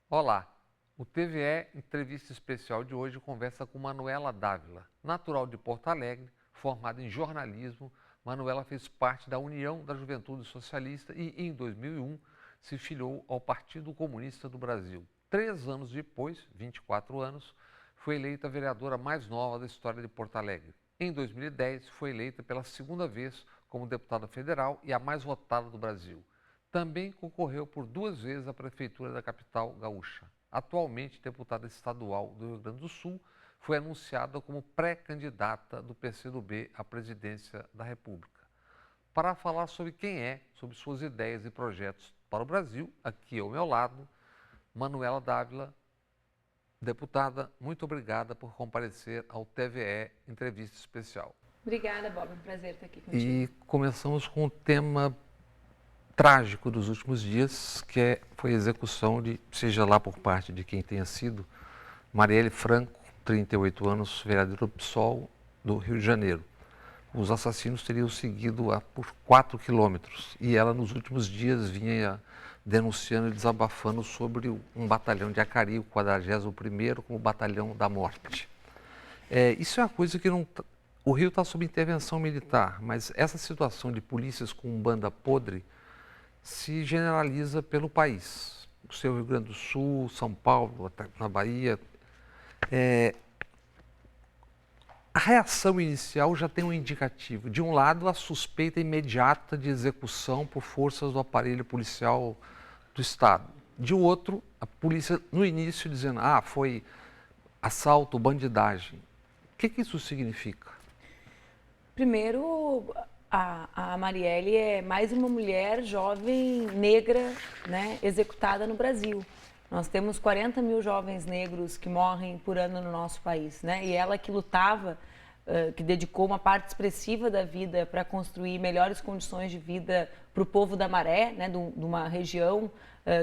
Olá, o TVE Entrevista Especial de hoje conversa com Manuela Dávila. Natural de Porto Alegre, formada em jornalismo, Manuela fez parte da União da Juventude Socialista e, em 2001, se filiou ao Partido Comunista do Brasil. 3 anos depois, 24 anos, foi eleita a vereadora mais nova da história de Porto Alegre. Em 2010, foi eleita pela segunda vez como deputada federal e a mais votada do Brasil. Também concorreu por 2 vezes à prefeitura da capital gaúcha. Atualmente deputada estadual do Rio Grande do Sul, foi anunciada como pré-candidata do PCdoB à presidência da República. Para falar sobre quem é, sobre suas ideias e projetos para o Brasil, aqui ao meu lado, Manuela Dávila. Deputada, muito obrigada por comparecer ao TVE Entrevista Especial. Obrigada, Bob. É um prazer estar aqui contigo. E começamos com o tema trágico dos últimos dias, que foi a execução de, seja lá por parte de quem tenha sido, Marielle Franco, 38 anos, vereadora do PSOL do Rio de Janeiro. Os assassinos teriam seguido-a por 4 quilômetros e ela nos últimos dias vinha denunciando e desabafando sobre um batalhão de Acari, o 41º, como batalhão da morte. Isso é uma coisa que não... O Rio está sob intervenção militar, mas essa situação de polícias com banda podre se generaliza pelo país. O seu Rio Grande do Sul, São Paulo, na Bahia. A reação inicial já tem um indicativo. De um lado, a suspeita imediata de execução por forças do aparelho policial do Estado. De outro, a polícia, no início, dizendo, foi assalto, bandidagem. O que isso significa? Primeiro, a Marielle é mais uma mulher jovem, negra, né, executada no Brasil. Nós temos 40 mil jovens negros que morrem por ano no nosso país, né? E ela que lutava, que dedicou uma parte expressiva da vida para construir melhores condições de vida para o povo da Maré, né, de uma região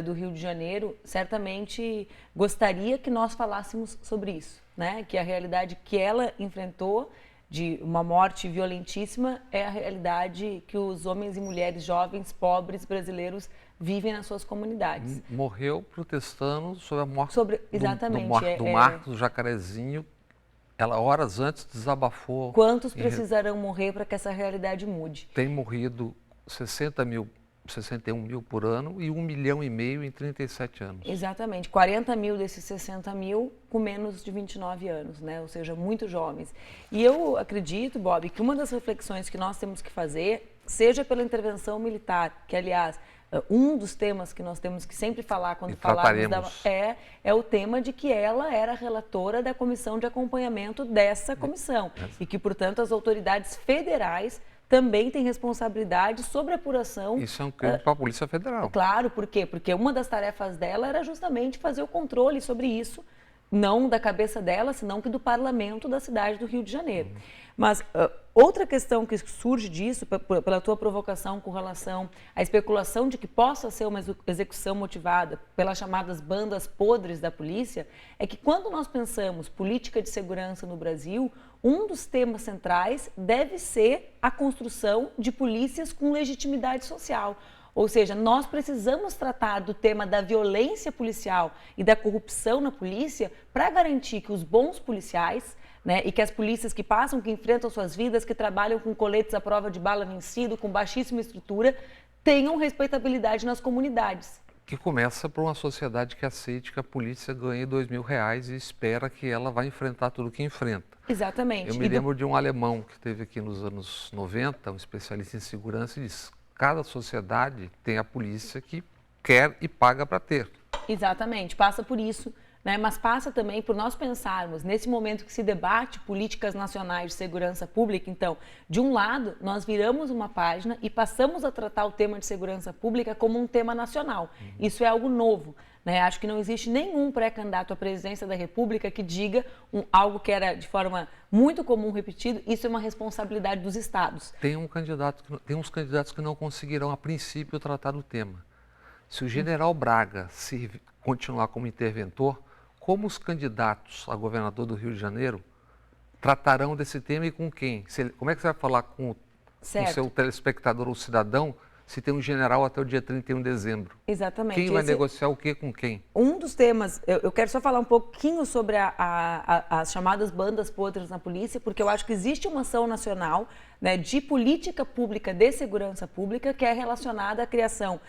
do Rio de Janeiro, certamente gostaria que nós falássemos sobre isso, né? Que a realidade que ela enfrentou de uma morte violentíssima é a realidade que os homens e mulheres jovens, pobres, brasileiros vivem nas suas comunidades. Morreu protestando sobre a morte do Marcos, do Jacarezinho. Ela, horas antes, desabafou. Quantos precisarão morrer para que essa realidade mude? Tem morrido 61 mil por ano e 1,5 milhão em 37 anos. Exatamente. 40 mil desses 60 mil com menos de 29 anos, né? Ou seja, muito jovens. E eu acredito, Bob, que uma das reflexões que nós temos que fazer, seja pela intervenção militar, que, aliás, um dos temas que nós temos que sempre falar quando falarmos é o tema de que ela era relatora da comissão de acompanhamento dessa comissão e que, portanto, as autoridades federais também têm responsabilidade sobre a apuração. Isso é um crime para a Polícia Federal. Claro, por quê? Porque uma das tarefas dela era justamente fazer o controle sobre isso, não da cabeça dela, senão que do parlamento da cidade do Rio de Janeiro. Mas outra questão que surge disso, pela tua provocação com relação à especulação de que possa ser uma execução motivada pelas chamadas bandas podres da polícia, é que quando nós pensamos política de segurança no Brasil, um dos temas centrais deve ser a construção de polícias com legitimidade social. Ou seja, nós precisamos tratar do tema da violência policial e da corrupção na polícia para garantir que os bons policiais, né, e que as polícias que passam, que enfrentam suas vidas, que trabalham com coletes à prova de bala vencido, com baixíssima estrutura, tenham respeitabilidade nas comunidades. Que começa por uma sociedade que aceite que a polícia ganhe R$2.000 e espera que ela vai enfrentar tudo o que enfrenta. Exatamente. Eu me lembro de um alemão que teve aqui nos anos 90, um especialista em segurança, e disse: cada sociedade tem a polícia que quer e paga para ter. Exatamente, passa por isso, né? Mas passa também por nós pensarmos, nesse momento que se debate políticas nacionais de segurança pública, então, de um lado, nós viramos uma página e passamos a tratar o tema de segurança pública como um tema nacional. Isso é algo novo, né? Acho que não existe nenhum pré-candidato à presidência da República que diga algo que era de forma muito comum repetido, isso é uma responsabilidade dos estados. Tem uns candidatos que não conseguirão, a princípio, tratar do tema. Se o general Braga continuar como interventor, como os candidatos a governador do Rio de Janeiro tratarão desse tema e com quem? Como é que você vai falar com o seu telespectador ou cidadão se tem um general até o dia 31 de dezembro? Exatamente. Quem vai negociar o que com quem? Um dos temas, eu quero só falar um pouquinho sobre as chamadas bandas podres na polícia, porque eu acho que existe uma ação nacional, né, de política pública de segurança pública que é relacionada à criação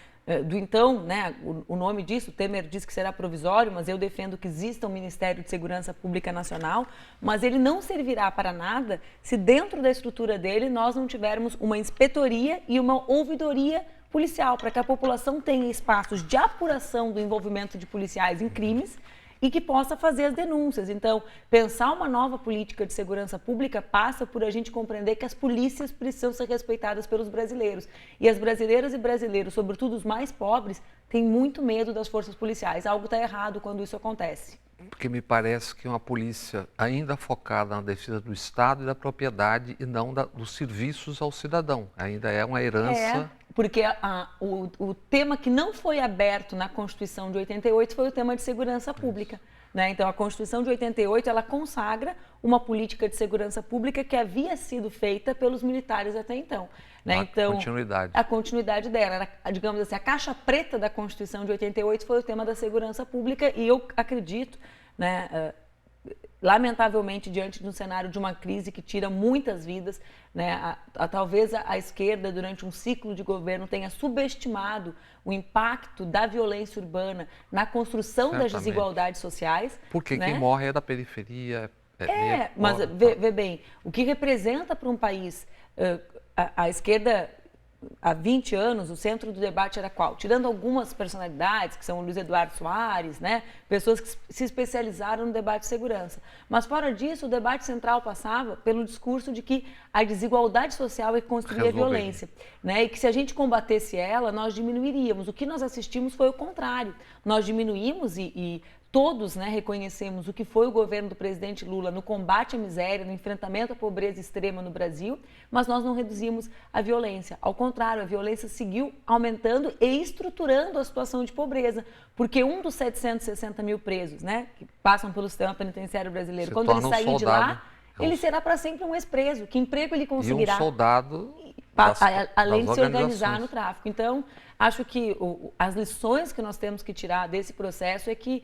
do então, né, o nome disso, o Temer diz que será provisório, mas eu defendo que exista um Ministério de Segurança Pública Nacional, mas ele não servirá para nada se dentro da estrutura dele nós não tivermos uma inspetoria e uma ouvidoria policial, para que a população tenha espaços de apuração do envolvimento de policiais em crimes e que possa fazer as denúncias. Então, pensar uma nova política de segurança pública passa por a gente compreender que as polícias precisam ser respeitadas pelos brasileiros. E as brasileiras e brasileiros, sobretudo os mais pobres, têm muito medo das forças policiais. Algo está errado quando isso acontece. Porque me parece que uma polícia ainda focada na defesa do Estado e da propriedade e não dos serviços ao cidadão. Ainda é uma herança... Porque o tema que não foi aberto na Constituição de 88 foi o tema de segurança pública. Né? Então, a Constituição de 88, ela consagra uma política de segurança pública que havia sido feita pelos militares até então. Né? Então, continuidade. A continuidade dela. Era, digamos assim, a caixa preta da Constituição de 88 foi o tema da segurança pública e eu acredito, né, lamentavelmente, diante de um cenário de uma crise que tira muitas vidas, né, talvez a esquerda, durante um ciclo de governo, tenha subestimado o impacto da violência urbana na construção das desigualdades sociais. Porque né? quem morre é da periferia. Mas vê bem, o que representa para um país a esquerda... Há 20 anos, o centro do debate era qual? Tirando algumas personalidades, que são o Luiz Eduardo Soares, né? Pessoas que se especializaram no debate de segurança. Mas, fora disso, o debate central passava pelo discurso de que a desigualdade social é que construía a violência. Né? E que se a gente combatesse ela, nós diminuiríamos. O que nós assistimos foi o contrário. Nós diminuímos e todos, né, reconhecemos o que foi o governo do presidente Lula no combate à miséria, no enfrentamento à pobreza extrema no Brasil, mas nós não reduzimos a violência. Ao contrário, a violência seguiu aumentando e estruturando a situação de pobreza, porque um dos 760 mil presos, né, que passam pelo sistema penitenciário brasileiro, quando ele sair de lá, ele será para sempre um ex-preso. Que emprego ele conseguirá? E um soldado além de se organizar no tráfico. Então, acho que as lições que nós temos que tirar desse processo é que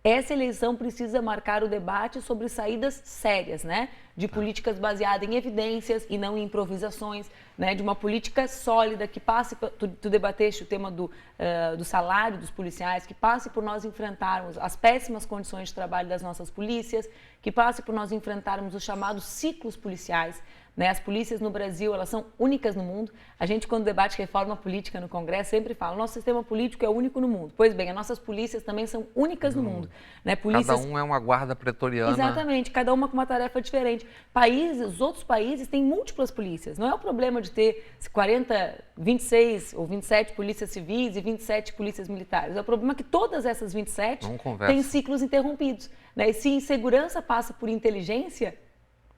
essa eleição precisa marcar o debate sobre saídas sérias, né? De políticas baseadas em evidências e não em improvisações, né? De uma política sólida que passe, tu debateste o tema do salário dos policiais, que passe por nós enfrentarmos as péssimas condições de trabalho das nossas polícias, que passe por nós enfrentarmos os chamados ciclos policiais. Né? As polícias no Brasil, elas são únicas no mundo. A gente, quando debate reforma política no Congresso, sempre fala, o nosso sistema político é único no mundo. Pois bem, as nossas polícias também são únicas no mundo. Né? Cada um é uma guarda pretoriana. Exatamente, cada uma com uma tarefa diferente. Os outros países têm múltiplas polícias. Não é o problema de ter 26 ou 27 polícias civis e 27 polícias militares. É o problema que todas essas 27 têm ciclos interrompidos. Né? E se insegurança passa por inteligência,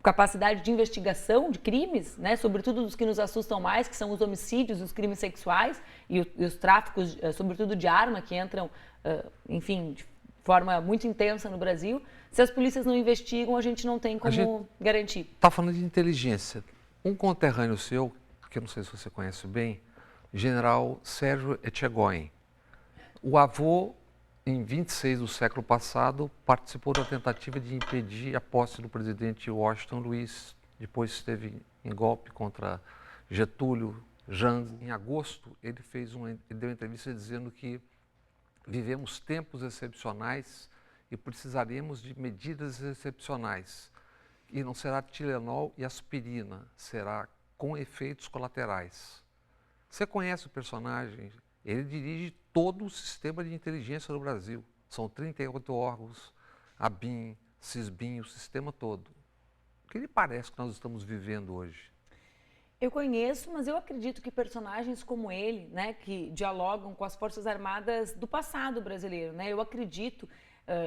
capacidade de investigação de crimes, né, sobretudo dos que nos assustam mais, que são os homicídios, os crimes sexuais e os tráficos, sobretudo de arma, que entram, enfim, de forma muito intensa no Brasil. Se as polícias não investigam, a gente não tem como garantir. Está falando de inteligência. Um conterrâneo seu, que eu não sei se você conhece bem, General Sérgio Etchegoyen. O avô, em 26 do século passado, participou da tentativa de impedir a posse do presidente Washington Luiz. Depois esteve em golpe contra Getúlio, Jango. Em agosto, ele deu uma entrevista dizendo que vivemos tempos excepcionais e precisaremos de medidas excepcionais. E não será Tilenol e aspirina, será com efeitos colaterais. Você conhece o personagem? Ele dirige todo o sistema de inteligência do Brasil. São 38 órgãos, a BIM, CISBIM, o sistema todo. O que lhe parece que nós estamos vivendo hoje? Eu conheço, mas eu acredito que personagens como ele, né, que dialogam com as Forças Armadas do passado brasileiro, né, eu acredito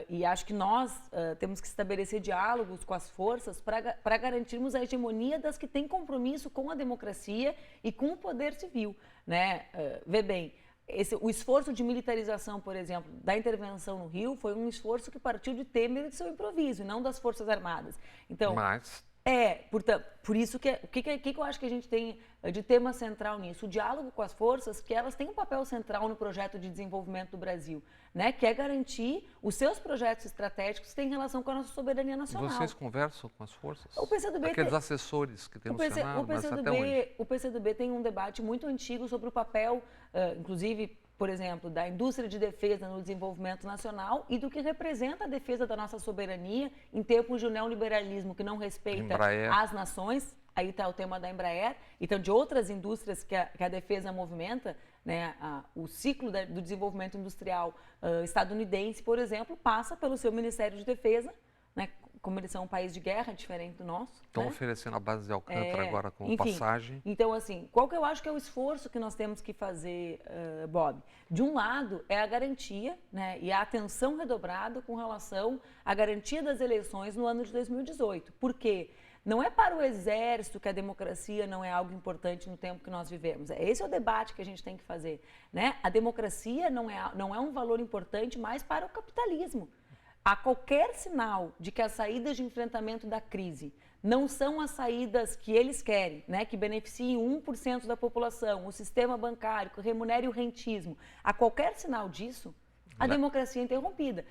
e acho que nós temos que estabelecer diálogos com as forças para garantirmos a hegemonia das que têm compromisso com a democracia e com o poder civil. Né? Vê bem, o esforço de militarização, por exemplo, da intervenção no Rio foi um esforço que partiu de Temer e de seu improviso, e não das Forças Armadas. Então, mas Portanto, por isso que o que eu acho que a gente tem de tema central nisso? O diálogo com as forças, que elas têm um papel central no projeto de desenvolvimento do Brasil, né? Que é garantir os seus projetos estratégicos que têm relação com a nossa soberania nacional. Vocês conversam com as forças? O PCdoB Aqueles assessores que tem no Senado, mas até onde? O PCdoB tem um debate muito antigo sobre o papel, inclusive, por exemplo, da indústria de defesa no desenvolvimento nacional e do que representa a defesa da nossa soberania em tempos de um neoliberalismo que não respeita as nações. Aí está o tema da Embraer, então de outras indústrias que a defesa movimenta, né, o ciclo do desenvolvimento industrial estadunidense, por exemplo, passa pelo seu Ministério de Defesa, né, como eles são um país de guerra, diferente do nosso. Estão né? oferecendo a base de Alcântara agora como Enfim, passagem. Então, assim, qual que eu acho que é o esforço que nós temos que fazer, Bob? De um lado, é a garantia, né, e a atenção redobrada com relação à garantia das eleições no ano de 2018. Por quê? Não é para o Exército que a democracia não é algo importante no tempo que nós vivemos. Esse é o debate que a gente tem que fazer. Né? A democracia não é um valor importante mais para o capitalismo. Há qualquer sinal de que as saídas de enfrentamento da crise não são as saídas que eles querem, né, que beneficiem 1% da população, o sistema bancário, que remunere o rentismo. Há qualquer sinal disso, a democracia é interrompida.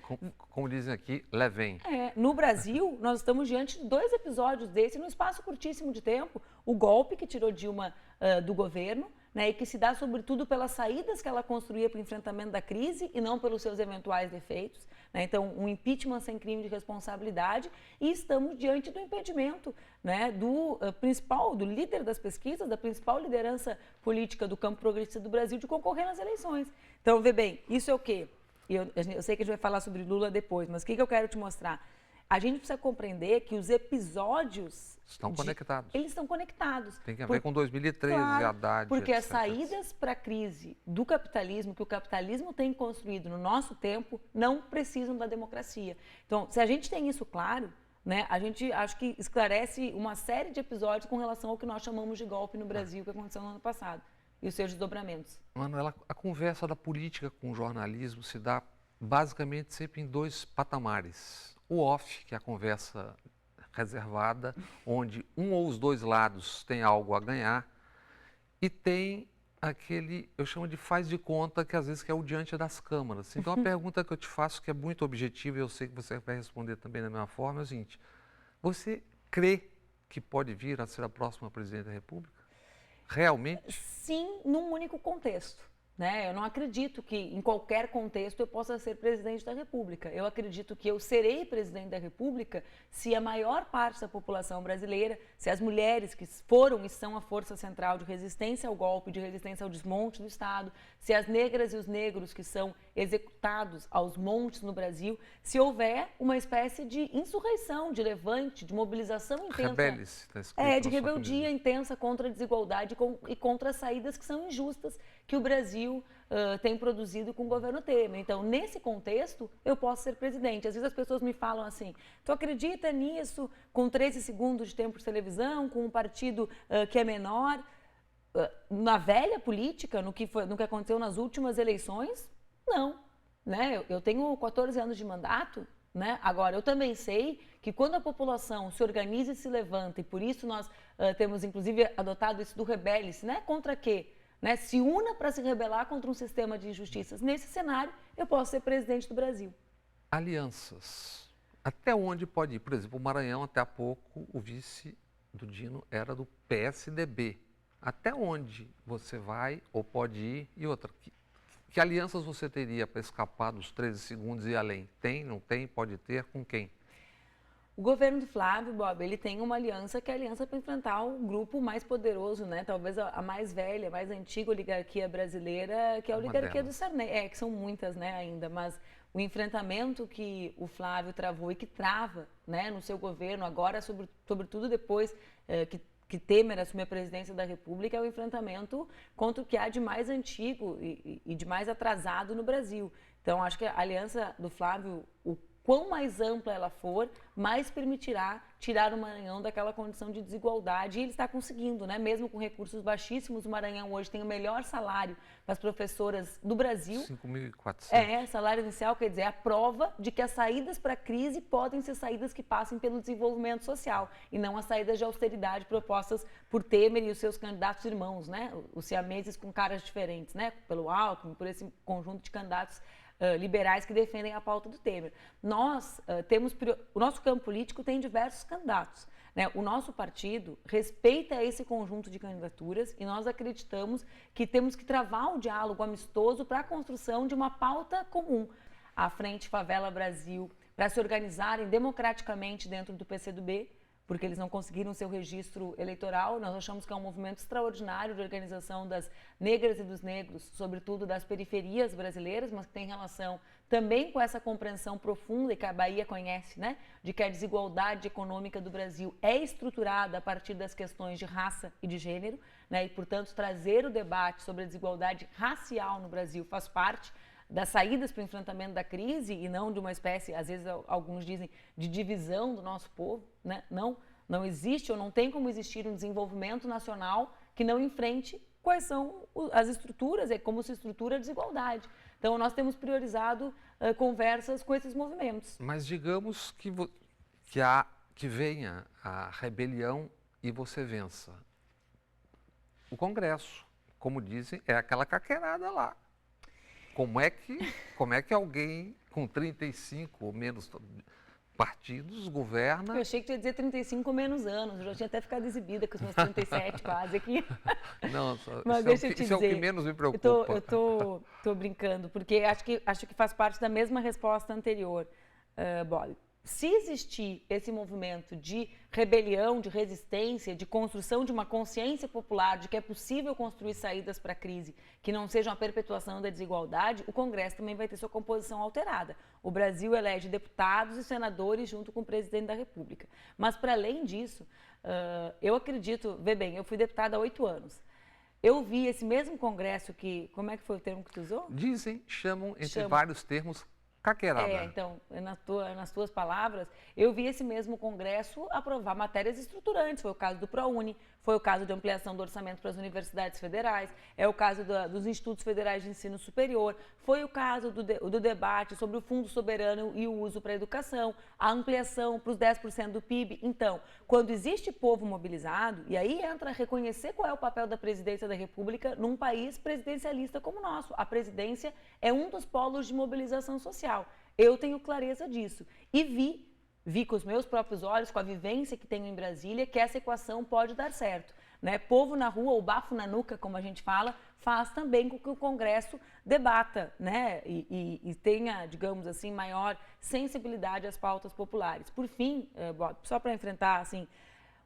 Como dizem aqui, levem. No Brasil, nós estamos diante de 2 episódios desse num espaço curtíssimo de tempo. O golpe que tirou Dilma do governo, né, e que se dá sobretudo pelas saídas que ela construía para o enfrentamento da crise e não pelos seus eventuais defeitos. Né? Então, um impeachment sem crime de responsabilidade, e estamos diante do impedimento, né, do líder das pesquisas, da principal liderança política do campo progressista do Brasil de concorrer nas eleições. Então, vê bem, isso é o quê? Eu sei que a gente vai falar sobre Lula depois, mas o que eu quero te mostrar? A gente precisa compreender que os episódios... Estão conectados. Eles estão conectados. Tem que ver com 2013, claro, Haddad, porque etc. as saídas para a crise do capitalismo, que o capitalismo tem construído no nosso tempo, não precisam da democracia. Então, se a gente tem isso claro, né, a gente acho que esclarece uma série de episódios com relação ao que nós chamamos de golpe no Brasil, que aconteceu no ano passado, e os seus desdobramentos. Manuela, a conversa da política com o jornalismo se dá basicamente sempre em 2 patamares. O off, que é a conversa reservada, onde um ou os 2 lados têm algo a ganhar, e tem aquele, eu chamo de faz de conta, que às vezes é o diante das câmaras. Então a pergunta que eu te faço, que é muito objetiva, e eu sei que você vai responder também da mesma forma, é o seguinte: você crê que pode vir a ser a próxima presidente da República? Realmente? Sim, num único contexto. Né? Eu não acredito que em qualquer contexto eu possa ser presidente da República. Eu acredito que eu serei presidente da República se a maior parte da população brasileira, se as mulheres que foram e são a força central de resistência ao golpe, de resistência ao desmonte do Estado, se as negras e os negros que são executados aos montes no Brasil, se houver uma espécie de insurreição, de levante, de mobilização intensa. Rebelde-se, tá escrito de rebeldia intensa contra a desigualdade e contra as saídas que são injustas que o Brasil tem produzido com o governo Temer. Então, nesse contexto, eu posso ser presidente. Às vezes as pessoas me falam assim: tu acredita nisso, com 13 segundos de tempo de televisão, com um partido que é menor? Na velha política, no que aconteceu nas últimas eleições, não. Né? Eu tenho 14 anos de mandato. Né? Agora, eu também sei que quando a população se organiza e se levanta, e por isso nós temos inclusive adotado isso do rebele-se, né? Contra quê? Né? Se una para se rebelar contra um sistema de injustiças. Nesse cenário, eu posso ser presidente do Brasil. Alianças. Até onde pode ir? Por exemplo, o Maranhão, até há pouco, o vice do Dino era do PSDB. Até onde você vai ou pode ir? E outra, que alianças você teria para escapar dos 13 segundos e além? Tem, não tem, pode ter, com quem? O governo do Flávio, Bob, ele tem uma aliança que é a aliança para enfrentar o grupo mais poderoso, né? Talvez a mais velha, a mais antiga oligarquia brasileira, que é a oligarquia do Sarney. Que são muitas, né, ainda, mas o enfrentamento que o Flávio travou e que trava, né, no seu governo, agora, sobretudo depois que Temer assumiu a presidência da República, é o enfrentamento contra o que há de mais antigo e de mais atrasado no Brasil. Então, acho que a aliança do Flávio, quão mais ampla ela for, mais permitirá tirar o Maranhão daquela condição de desigualdade. E ele está conseguindo, né? Mesmo com recursos baixíssimos, o Maranhão hoje tem o melhor salário para as professoras do Brasil. 5.400. Salário inicial, quer dizer, é a prova de que as saídas para a crise podem ser saídas que passem pelo desenvolvimento social e não as saídas de austeridade propostas por Temer e os seus candidatos irmãos, né? Os siameses com caras diferentes, né? Pelo Alckmin, por esse conjunto de candidatos liberais que defendem a pauta do Temer. O nosso campo político tem diversos candidatos, né? O nosso partido respeita esse conjunto de candidaturas e nós acreditamos que temos que travar um diálogo amistoso para a construção de uma pauta comum. A Frente Favela Brasil, para se organizarem democraticamente dentro do PCdoB, porque eles não conseguiram seu registro eleitoral. Nós achamos que é um movimento extraordinário de organização das negras e dos negros, sobretudo das periferias brasileiras, mas que tem relação também com essa compreensão profunda e que a Bahia conhece, né? De que a desigualdade econômica do Brasil é estruturada a partir das questões de raça e de gênero, né? E, portanto, trazer o debate sobre a desigualdade racial no Brasil faz parte das saídas para o enfrentamento da crise e não de uma espécie, às vezes alguns dizem, de divisão do nosso povo, né? Não existe ou não tem como existir um desenvolvimento nacional que não enfrente quais são as estruturas e como se estrutura a desigualdade. Então, nós temos priorizado conversas com esses movimentos. Mas digamos que venha a rebelião e você vença. O Congresso, como dizem, é aquela caquerada lá. Como é que alguém com 35 ou menos partidos governa? Eu achei que tu ia dizer 35 ou menos anos. Eu já tinha até ficado exibida com os meus 37 quase aqui. Não, mas deixa eu te dizer. Isso é o que menos me preocupa. Eu tô brincando, porque acho que faz parte da mesma resposta anterior, Bob. Se existir esse movimento de rebelião, de resistência, de construção de uma consciência popular de que é possível construir saídas para a crise que não sejam a perpetuação da desigualdade, o Congresso também vai ter sua composição alterada. O Brasil elege deputados e senadores junto com o presidente da República. Mas, para além disso, eu acredito, vê bem, eu fui deputada há 8 anos. Eu vi esse mesmo Congresso que, como é que foi o termo que tu usou? Chamam vários termos, caquerada. Então, nas tuas palavras, eu vi esse mesmo Congresso aprovar matérias estruturantes. Foi o caso do ProUni, foi o caso de ampliação do orçamento para as universidades federais, é o caso dos institutos federais de ensino superior, foi o caso do debate sobre o Fundo Soberano e o uso para a educação, a ampliação para os 10% do PIB. Então, quando existe povo mobilizado, e aí entra reconhecer qual é o papel da presidência da República num país presidencialista como o nosso. A presidência é um dos polos de mobilização social. Eu tenho clareza disso e vi com os meus próprios olhos, com a vivência que tenho em Brasília, que essa equação pode dar certo, né? Povo na rua, ou bafo na nuca, como a gente fala, faz também com que o Congresso debata, né? E tenha, digamos assim, maior sensibilidade às pautas populares. Por fim, só para enfrentar, assim,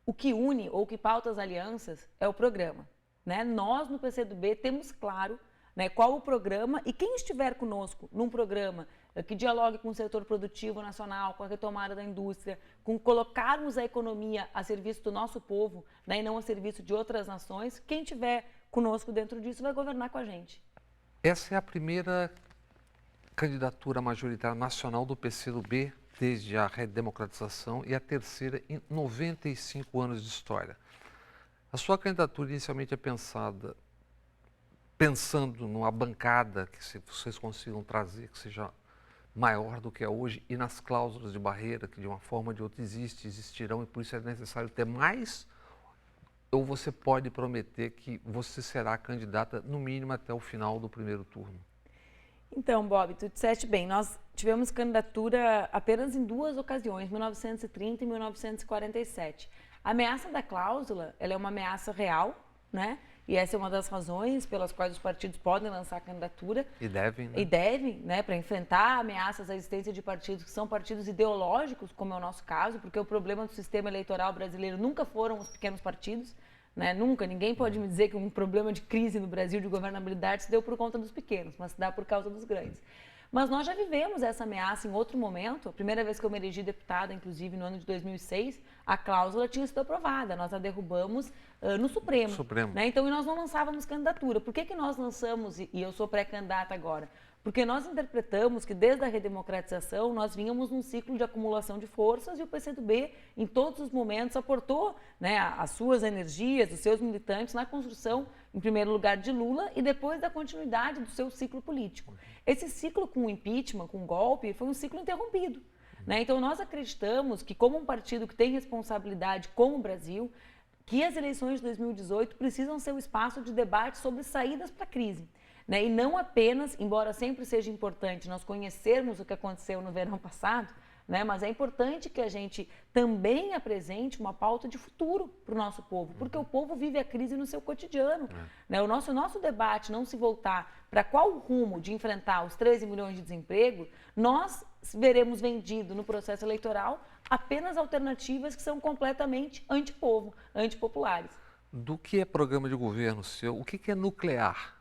o que une ou que pauta as alianças é o programa, né? Nós, no PCdoB, temos claro, né, qual o programa, e quem estiver conosco num programa que dialogue com o setor produtivo nacional, com a retomada da indústria, com colocarmos a economia a serviço do nosso povo, né, e não a serviço de outras nações, quem estiver conosco dentro disso vai governar com a gente. Essa é a primeira candidatura majoritária nacional do PCdoB desde a redemocratização e a terceira em 95 anos de história. A sua candidatura inicialmente é pensando numa bancada que vocês consigam trazer, que seja maior do que é hoje, e nas cláusulas de barreira, que de uma forma ou de outra existirão, e por isso é necessário ter mais, ou você pode prometer que você será candidata, no mínimo, até o final do primeiro turno? Então, Bob, tu disseste bem, nós tivemos candidatura apenas em 2 ocasiões, 1930 e 1947. A ameaça da cláusula, ela é uma ameaça real, né? E essa é uma das razões pelas quais os partidos podem lançar candidatura. E devem, né? E devem, né, para enfrentar ameaças à existência de partidos que são partidos ideológicos, como é o nosso caso, porque o problema do sistema eleitoral brasileiro nunca foram os pequenos partidos, né? Nunca, ninguém pode me dizer que um problema de crise no Brasil, de governabilidade, se deu por conta dos pequenos, mas se dá por causa dos grandes. Mas nós já vivemos essa ameaça em outro momento. A primeira vez que eu me elegi deputada, inclusive no ano de 2006, a cláusula tinha sido aprovada. Nós a derrubamos no Supremo. Né? Então, nós não lançávamos candidatura. Por que nós lançamos, e eu sou pré-candidata agora? Porque nós interpretamos que desde a redemocratização nós vínhamos num ciclo de acumulação de forças e o PCdoB, em todos os momentos, aportou, né, as suas energias, os seus militantes na construção, em primeiro lugar, de Lula e depois da continuidade do seu ciclo político. Esse ciclo com o impeachment, com o golpe, foi um ciclo interrompido. Né? Então, nós acreditamos que, como um partido que tem responsabilidade com o Brasil, que as eleições de 2018 precisam ser um espaço de debate sobre saídas para a crise. Né? E não apenas, embora sempre seja importante nós conhecermos o que aconteceu no verão passado, né? Mas é importante que a gente também apresente uma pauta de futuro para o nosso povo, porque o povo vive a crise no seu cotidiano. Né? O nosso debate não se voltar para qual rumo de enfrentar os 13 milhões de desemprego, nós veremos vendido no processo eleitoral apenas alternativas que são completamente antipovo, antipopulares. Do que é programa de governo seu, o que é nuclear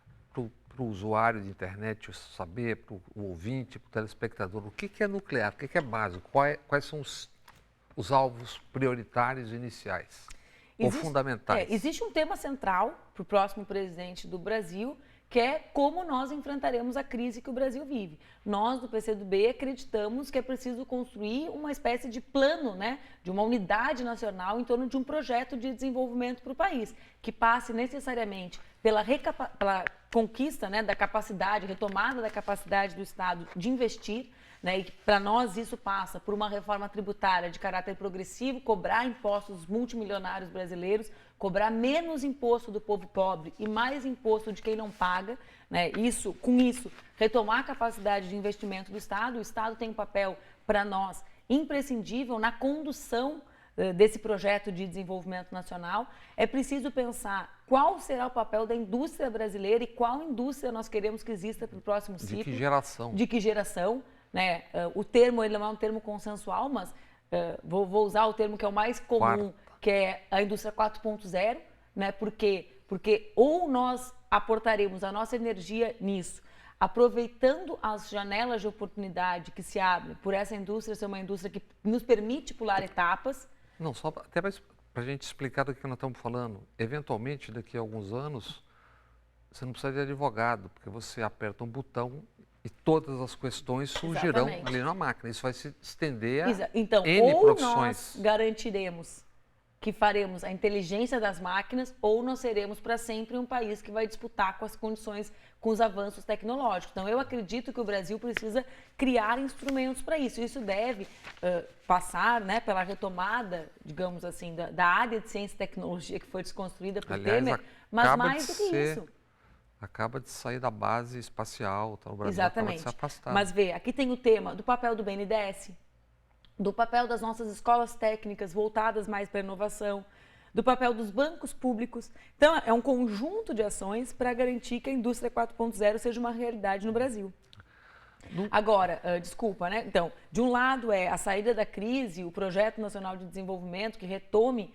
para o usuário de internet saber, para o ouvinte, para o telespectador, o que é nuclear, o que é básico, quais são os alvos prioritários iniciais ou fundamentais? Existe um tema central para o próximo presidente do Brasil, que é como nós enfrentaremos a crise que o Brasil vive. Nós, do PCdoB, acreditamos que é preciso construir uma espécie de plano, né, de uma unidade nacional em torno de um projeto de desenvolvimento para o país, que passe necessariamente pela conquista, né, da capacidade, retomada da capacidade do Estado de investir, né, e para nós isso passa por uma reforma tributária de caráter progressivo, cobrar impostos multimilionários brasileiros, cobrar menos imposto do povo pobre e mais imposto de quem não paga, né, com isso, retomar a capacidade de investimento do Estado. O Estado tem um papel, para nós, imprescindível na condução desse projeto de desenvolvimento nacional. É preciso pensar qual será o papel da indústria brasileira e qual indústria nós queremos que exista para o próximo ciclo. De que geração? De que geração, né? O termo, ele não é um termo consensual, mas vou usar o termo que é o mais comum, que é a indústria 4.0, né? Porque ou nós aportaremos a nossa energia nisso, aproveitando as janelas de oportunidade que se abrem por essa indústria ser uma indústria que nos permite pular etapas. Não, só até para a gente explicar do que nós estamos falando. Eventualmente, daqui a alguns anos, você não precisa de advogado, porque você aperta um botão e todas as questões surgirão ali na máquina. Isso vai se estender a então, N ou profissões. Nós garantiremos que faremos a inteligência das máquinas, ou nós seremos para sempre um país que vai disputar com as condições, com os avanços tecnológicos. Então, eu acredito que o Brasil precisa criar instrumentos para isso. Isso deve passar, né, pela retomada, digamos assim, da área de ciência e tecnologia que foi desconstruída por Temer, mas mais do que isso. Acaba de sair da base espacial, então o Brasil Exatamente. acaba de se afastar. Mas vê, aqui tem o tema do papel do BNDES, do papel das nossas escolas técnicas voltadas mais para a inovação, do papel dos bancos públicos. Então, é um conjunto de ações para garantir que a indústria 4.0 seja uma realidade no Brasil. Agora, desculpa, né? Então, de um lado é a saída da crise, o Projeto Nacional de Desenvolvimento que retome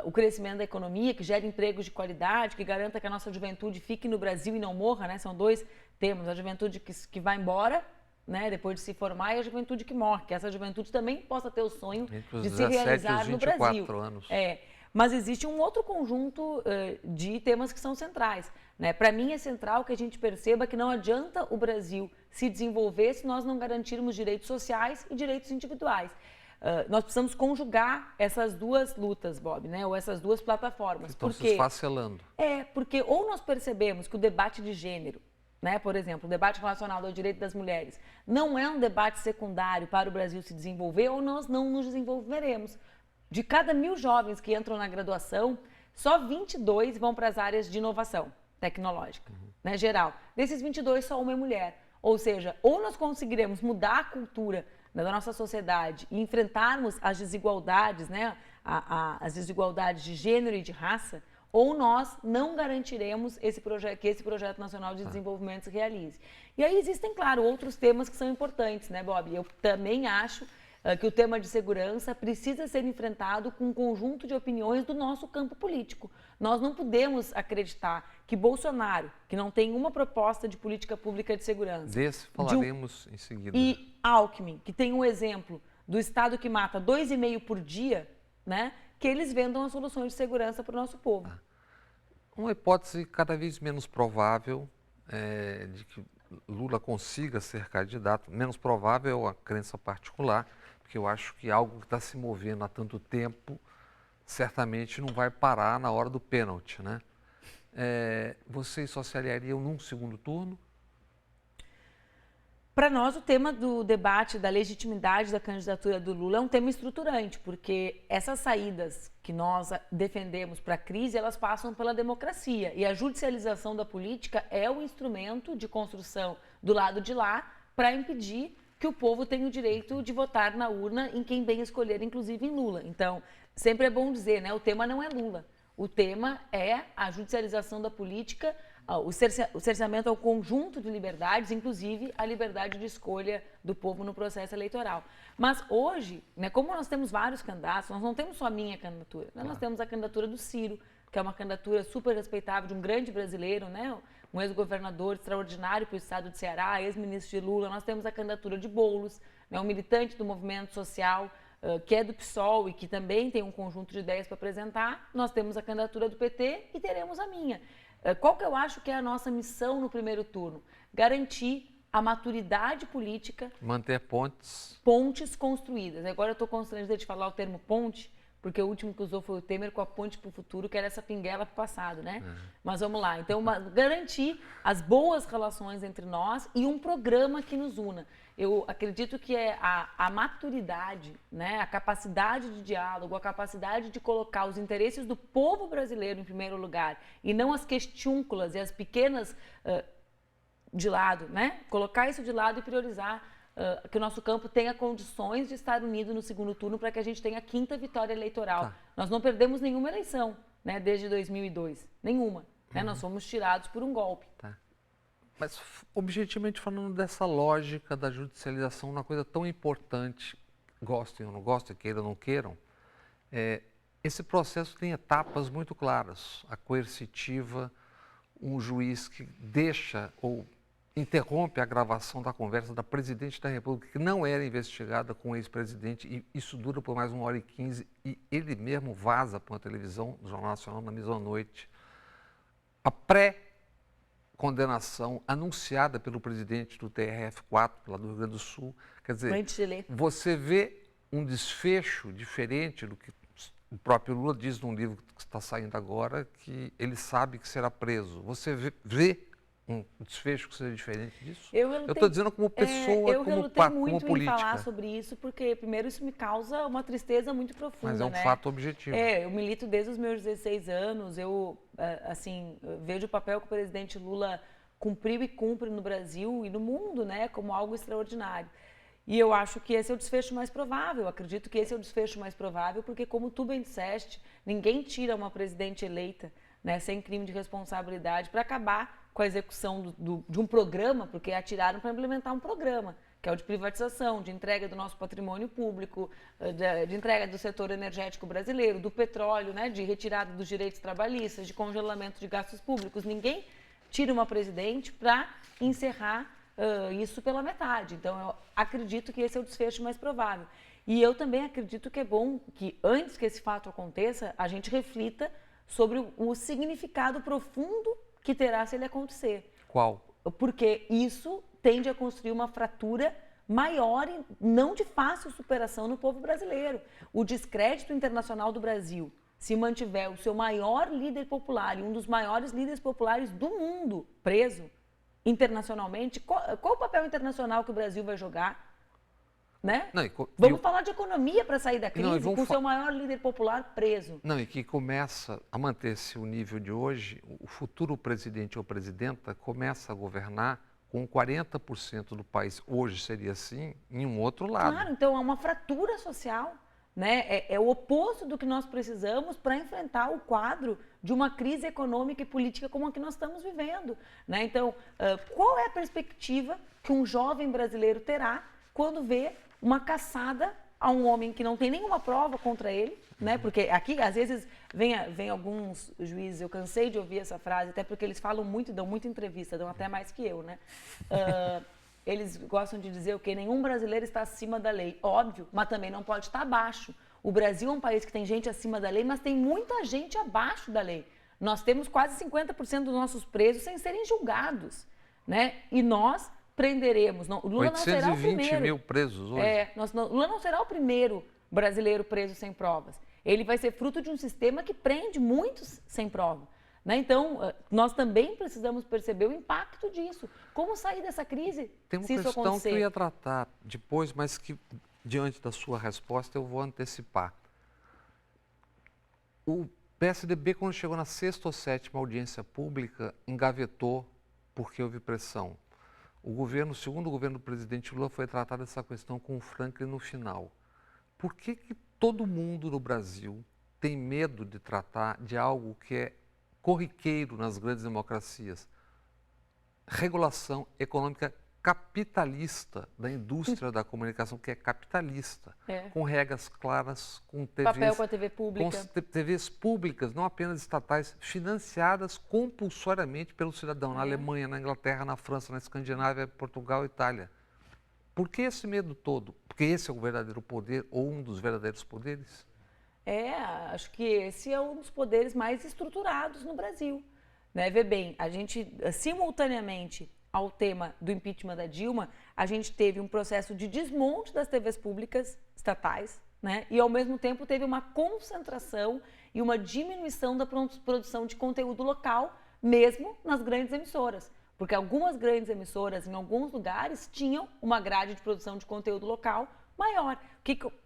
o crescimento da economia, que gere empregos de qualidade, que garanta que a nossa juventude fique no Brasil e não morra, né? São dois temas, a juventude que vai embora, né, depois de se formar, e a juventude que morre, que essa juventude também possa ter o sonho de se realizar no Brasil. Anos. Mas existe um outro conjunto de temas que são centrais. Né? Para mim é central que a gente perceba que não adianta o Brasil se desenvolver se nós não garantirmos direitos sociais e direitos individuais. Nós precisamos conjugar essas duas lutas, Bob, né? Ou essas duas plataformas. Estão se esfacelando. Porque ou nós percebemos que o debate de gênero, né, por exemplo, o debate relacionado ao direito das mulheres, não é um debate secundário para o Brasil se desenvolver, ou nós não nos desenvolveremos. De cada 1.000 jovens que entram na graduação, só 22 vão para as áreas de inovação tecnológica, né, geral. Desses 22, só uma é mulher. Ou seja, ou nós conseguiremos mudar a cultura da nossa sociedade e enfrentarmos as desigualdades, né, as desigualdades de gênero e de raça, ou nós não garantiremos que esse projeto nacional de desenvolvimento se realize. E aí existem, claro, outros temas que são importantes, né, Bob? Eu também acho que o tema de segurança precisa ser enfrentado com um conjunto de opiniões do nosso campo político. Nós não podemos acreditar que Bolsonaro, que não tem uma proposta de política pública de segurança... Desse falaremos em seguida. E Alckmin, que tem um exemplo do Estado que mata 2,5 por dia, né, que eles vendam as soluções de segurança para o nosso povo. Uma hipótese cada vez menos provável de que Lula consiga ser candidato, menos provável a crença particular, porque eu acho que algo que está se movendo há tanto tempo certamente não vai parar na hora do pênalti, né? Vocês só se aliariam num segundo turno? Para nós, o tema do debate da legitimidade da candidatura do Lula é um tema estruturante, porque essas saídas que nós defendemos para a crise, elas passam pela democracia. E a judicialização da política é o instrumento de construção do lado de lá para impedir que o povo tenha o direito de votar na urna em quem bem escolher, inclusive em Lula. Então, sempre é bom dizer, né? O tema não é Lula. O tema é a judicialização da política, o cerceamento ao conjunto de liberdades, inclusive a liberdade de escolha do povo no processo eleitoral. Mas hoje, né, como nós temos vários candidatos, nós não temos só a minha candidatura, né? Nós temos a candidatura do Ciro, que é uma candidatura super respeitável de um grande brasileiro, né? Um ex-governador extraordinário para o estado de Ceará, ex-ministro de Lula. Nós temos a candidatura de Boulos, né, um militante do movimento social, que é do PSOL e que também tem um conjunto de ideias para apresentar. Nós temos a candidatura do PT e teremos a minha. Qual que eu acho que é a nossa missão no primeiro turno? Garantir a maturidade política. Manter pontes. Pontes construídas. Agora eu estou constrangida de falar o termo ponte, porque o último que usou foi o Temer com a ponte para o futuro, que era essa pinguela para o passado, né? Mas vamos lá. Então, garantir as boas relações entre nós e um programa que nos una. Eu acredito que é a maturidade, né? A capacidade de diálogo, a capacidade de colocar os interesses do povo brasileiro em primeiro lugar e não as questiúnculas e as pequenas de lado, né? Colocar isso de lado e priorizar que o nosso campo tenha condições de estar unido no segundo turno para que a gente tenha a 5ª vitória eleitoral. Tá. Nós não perdemos nenhuma eleição, né, desde 2002. Nenhuma. Né? Nós fomos tirados por um golpe. Tá. Mas, objetivamente falando dessa lógica da judicialização, uma coisa tão importante, gostem ou não gostem, queiram ou não queiram, esse processo tem etapas muito claras. A coercitiva, um juiz que deixa ou interrompe a gravação da conversa da presidente da República, que não era investigada com o ex-presidente, e isso dura por mais 1h15, e ele mesmo vaza para uma televisão, do Jornal Nacional, na mesma noite. A pré-condenação anunciada pelo presidente do TRF4, lá do Rio Grande do Sul, quer dizer, você vê um desfecho diferente do que o próprio Lula diz num livro que está saindo agora, que ele sabe que será preso. Você vê um desfecho que seja diferente disso? Eu estou dizendo como pessoa, como política. Eu relutei muito em falar sobre isso, porque, primeiro, isso me causa uma tristeza muito profunda. Mas é um fato objetivo. Eu milito desde os meus 16 anos, eu vejo o papel que o presidente Lula cumpriu e cumpre no Brasil e no mundo, né, como algo extraordinário. E eu acho que esse é o desfecho mais provável, acredito que esse é o desfecho mais provável, porque, como tu bem disseste, ninguém tira uma presidente eleita, né, sem crime de responsabilidade para acabar com a execução de um programa, porque atiraram para implementar um programa, que é o de privatização, de entrega do nosso patrimônio público, de entrega do setor energético brasileiro, do petróleo, né, de retirada dos direitos trabalhistas, de congelamento de gastos públicos. Ninguém tira uma presidente para encerrar isso pela metade. Então, eu acredito que esse é o desfecho mais provável. E eu também acredito que é bom que, antes que esse fato aconteça, a gente reflita sobre o significado profundo que terá se ele acontecer. Qual? Porque isso tende a construir uma fratura maior e não de fácil superação no povo brasileiro. O descrédito internacional do Brasil, se mantiver o seu maior líder popular e um dos maiores líderes populares do mundo preso internacionalmente, qual o papel internacional que o Brasil vai jogar? Né? Vamos falar de economia para sair da crise, com o seu maior líder popular preso. Não, e que começa a manter-se o nível de hoje, o futuro presidente ou presidenta começa a governar com 40% do país, hoje seria assim, em um outro lado. Claro, então é uma fratura social, né? É o oposto do que nós precisamos para enfrentar o quadro de uma crise econômica e política como a que nós estamos vivendo, né? Então, qual é a perspectiva que um jovem brasileiro terá quando vê uma caçada a um homem que não tem nenhuma prova contra ele, né? Porque aqui, às vezes, vem alguns juízes, eu cansei de ouvir essa frase, até porque eles falam muito, dão muita entrevista, dão até mais que eu, né? Eles gostam de dizer o quê? Nenhum brasileiro está acima da lei. Óbvio, mas também não pode estar abaixo. O Brasil é um país que tem gente acima da lei, mas tem muita gente abaixo da lei. Nós temos quase 50% dos nossos presos sem serem julgados. né? E nós prenderemos. O Lula não será o 820 primeiro. mil presos hoje. Lula não será o primeiro brasileiro preso sem provas. Ele vai ser fruto de um sistema que prende muitos sem prova. Né? Então, nós também precisamos perceber o impacto disso. Como sair dessa crise Tem uma se isso questão acontecer? que eu ia tratar depois, mas que, diante da sua resposta, eu vou antecipar. O PSDB, quando chegou na 6ª ou 7ª audiência pública, engavetou porque houve pressão. O segundo governo do presidente Lula, foi tratar dessa questão com o Franklin no final. Por que todo mundo no Brasil tem medo de tratar de algo que é corriqueiro nas grandes democracias? Regulação econômica capitalista da indústria da comunicação, que é capitalista, com regras claras, com Papel com a TV pública. com TVs públicas, não apenas estatais, financiadas compulsoriamente pelo cidadão, na Alemanha, na Inglaterra, na França, na Escandinávia, Portugal, Itália. Por que esse medo todo? Porque esse é o verdadeiro poder, ou um dos verdadeiros poderes? Acho que esse é um dos poderes mais estruturados no Brasil. Né? Vê bem, a gente, simultaneamente ao tema do impeachment da Dilma, a gente teve um processo de desmonte das TVs públicas estatais, né? E ao mesmo tempo teve uma concentração e uma diminuição da produção de conteúdo local, mesmo nas grandes emissoras. Porque algumas grandes emissoras, em alguns lugares, tinham uma grade de produção de conteúdo local maior.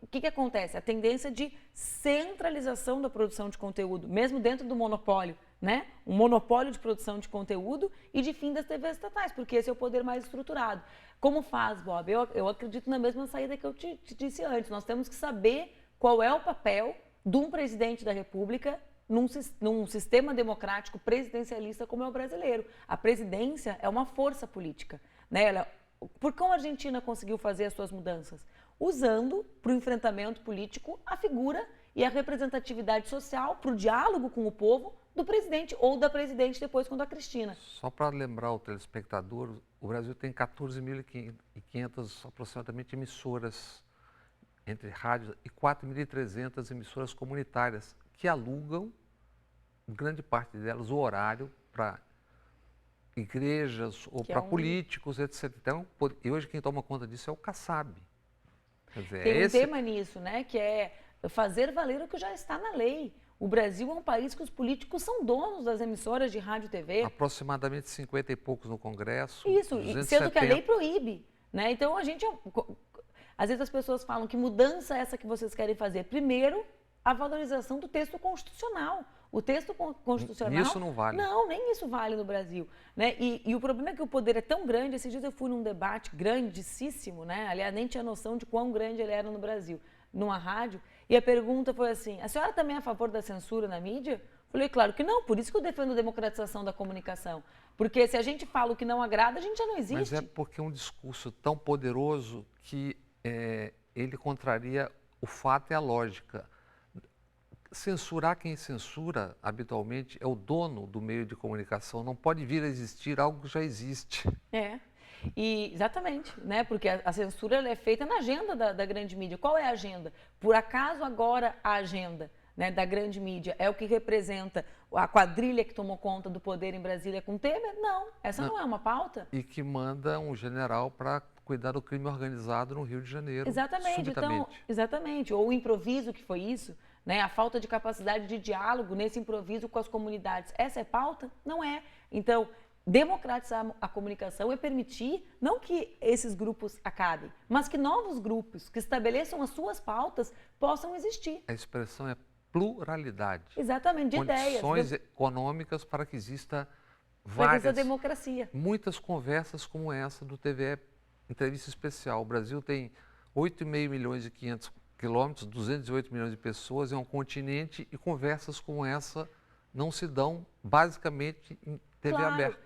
O que acontece? A tendência de centralização da produção de conteúdo, mesmo dentro do monopólio, né? Um monopólio de produção de conteúdo e de fim das TVs estatais, porque esse é o poder mais estruturado. Como faz, Bob? Eu acredito na mesma saída que eu te disse antes. Nós temos que saber qual é o papel de um presidente da República num sistema democrático presidencialista como é o brasileiro. A presidência é uma força política, né? Por que a Argentina conseguiu fazer as suas mudanças? Usando para o enfrentamento político a figura e a representatividade social para o diálogo com o povo do presidente ou da presidente depois quando a Cristina. Só para lembrar o telespectador, o Brasil tem 14.500 aproximadamente emissoras entre rádios e 4.300 emissoras comunitárias que alugam, grande parte delas, o horário para igrejas ou para políticos, etc. Então, e hoje quem toma conta disso é o Kassab. Quer dizer, tem um tema nisso, né, que é fazer valer o que já está na lei. O Brasil é um país que os políticos são donos das emissoras de rádio e TV. Aproximadamente 50 e poucos no Congresso. Isso, 270. sendo que a lei proíbe. Né? Então, às vezes as pessoas falam que mudança é essa que vocês querem fazer. Primeiro, a valorização do texto constitucional. O texto constitucional... Isso não vale. Não, nem isso vale no Brasil. Né? E o problema é que o poder é tão grande. Esses dias eu fui num debate grandíssimo, né? Aliás, nem tinha noção de quão grande ele era no Brasil, numa rádio, e a pergunta foi assim: a senhora também é a favor da censura na mídia? Falei, claro que não, por isso que eu defendo a democratização da comunicação. Porque se a gente fala o que não agrada, a gente já não existe. Mas é porque é um discurso tão poderoso que ele contraria o fato e a lógica. Censurar quem censura, habitualmente, é o dono do meio de comunicação. Não pode vir a existir algo que já existe. Exatamente, né? Porque a censura ela é feita na agenda da grande mídia. Qual é a agenda? Por acaso agora a agenda, né, da grande mídia é o que representa a quadrilha que tomou conta do poder em Brasília com Temer? Não, essa não é uma pauta. E que manda um general para cuidar do crime organizado no Rio de Janeiro. Exatamente, então, exatamente. Ou o improviso, que foi isso, né? A falta de capacidade de diálogo nesse improviso com as comunidades. Essa é pauta? Não é. Então, democratizar a comunicação é permitir, não que esses grupos acabem, mas que novos grupos que estabeleçam as suas pautas possam existir. A expressão é pluralidade. Exatamente, de ideias. Condições econômicas para que exista várias... democracia. Muitas conversas como essa do TVE Entrevista Especial. O Brasil tem 8,5 milhões e 500 quilômetros, 208 milhões de pessoas, é um continente e conversas como essa não se dão basicamente em TV aberta.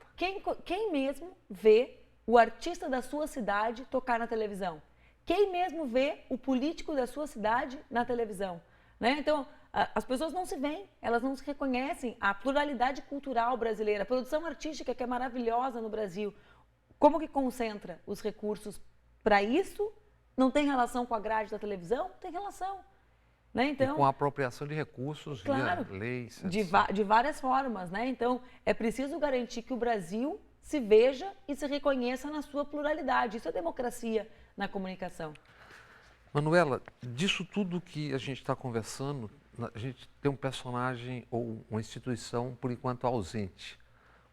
Quem mesmo vê o artista da sua cidade tocar na televisão? Quem mesmo vê o político da sua cidade na televisão? Né? Então, as pessoas não se veem, elas não se reconhecem. A pluralidade cultural brasileira, a produção artística que é maravilhosa no Brasil, como que concentra os recursos para isso? Não tem relação com a grade da televisão? Tem relação. Né? Então, e com a apropriação de recursos, claro, via leis, de várias formas. Né? Então, é preciso garantir que o Brasil se veja e se reconheça na sua pluralidade. Isso é democracia na comunicação. Manuela, disso tudo que a gente está conversando, a gente tem um personagem ou uma instituição, por enquanto, ausente.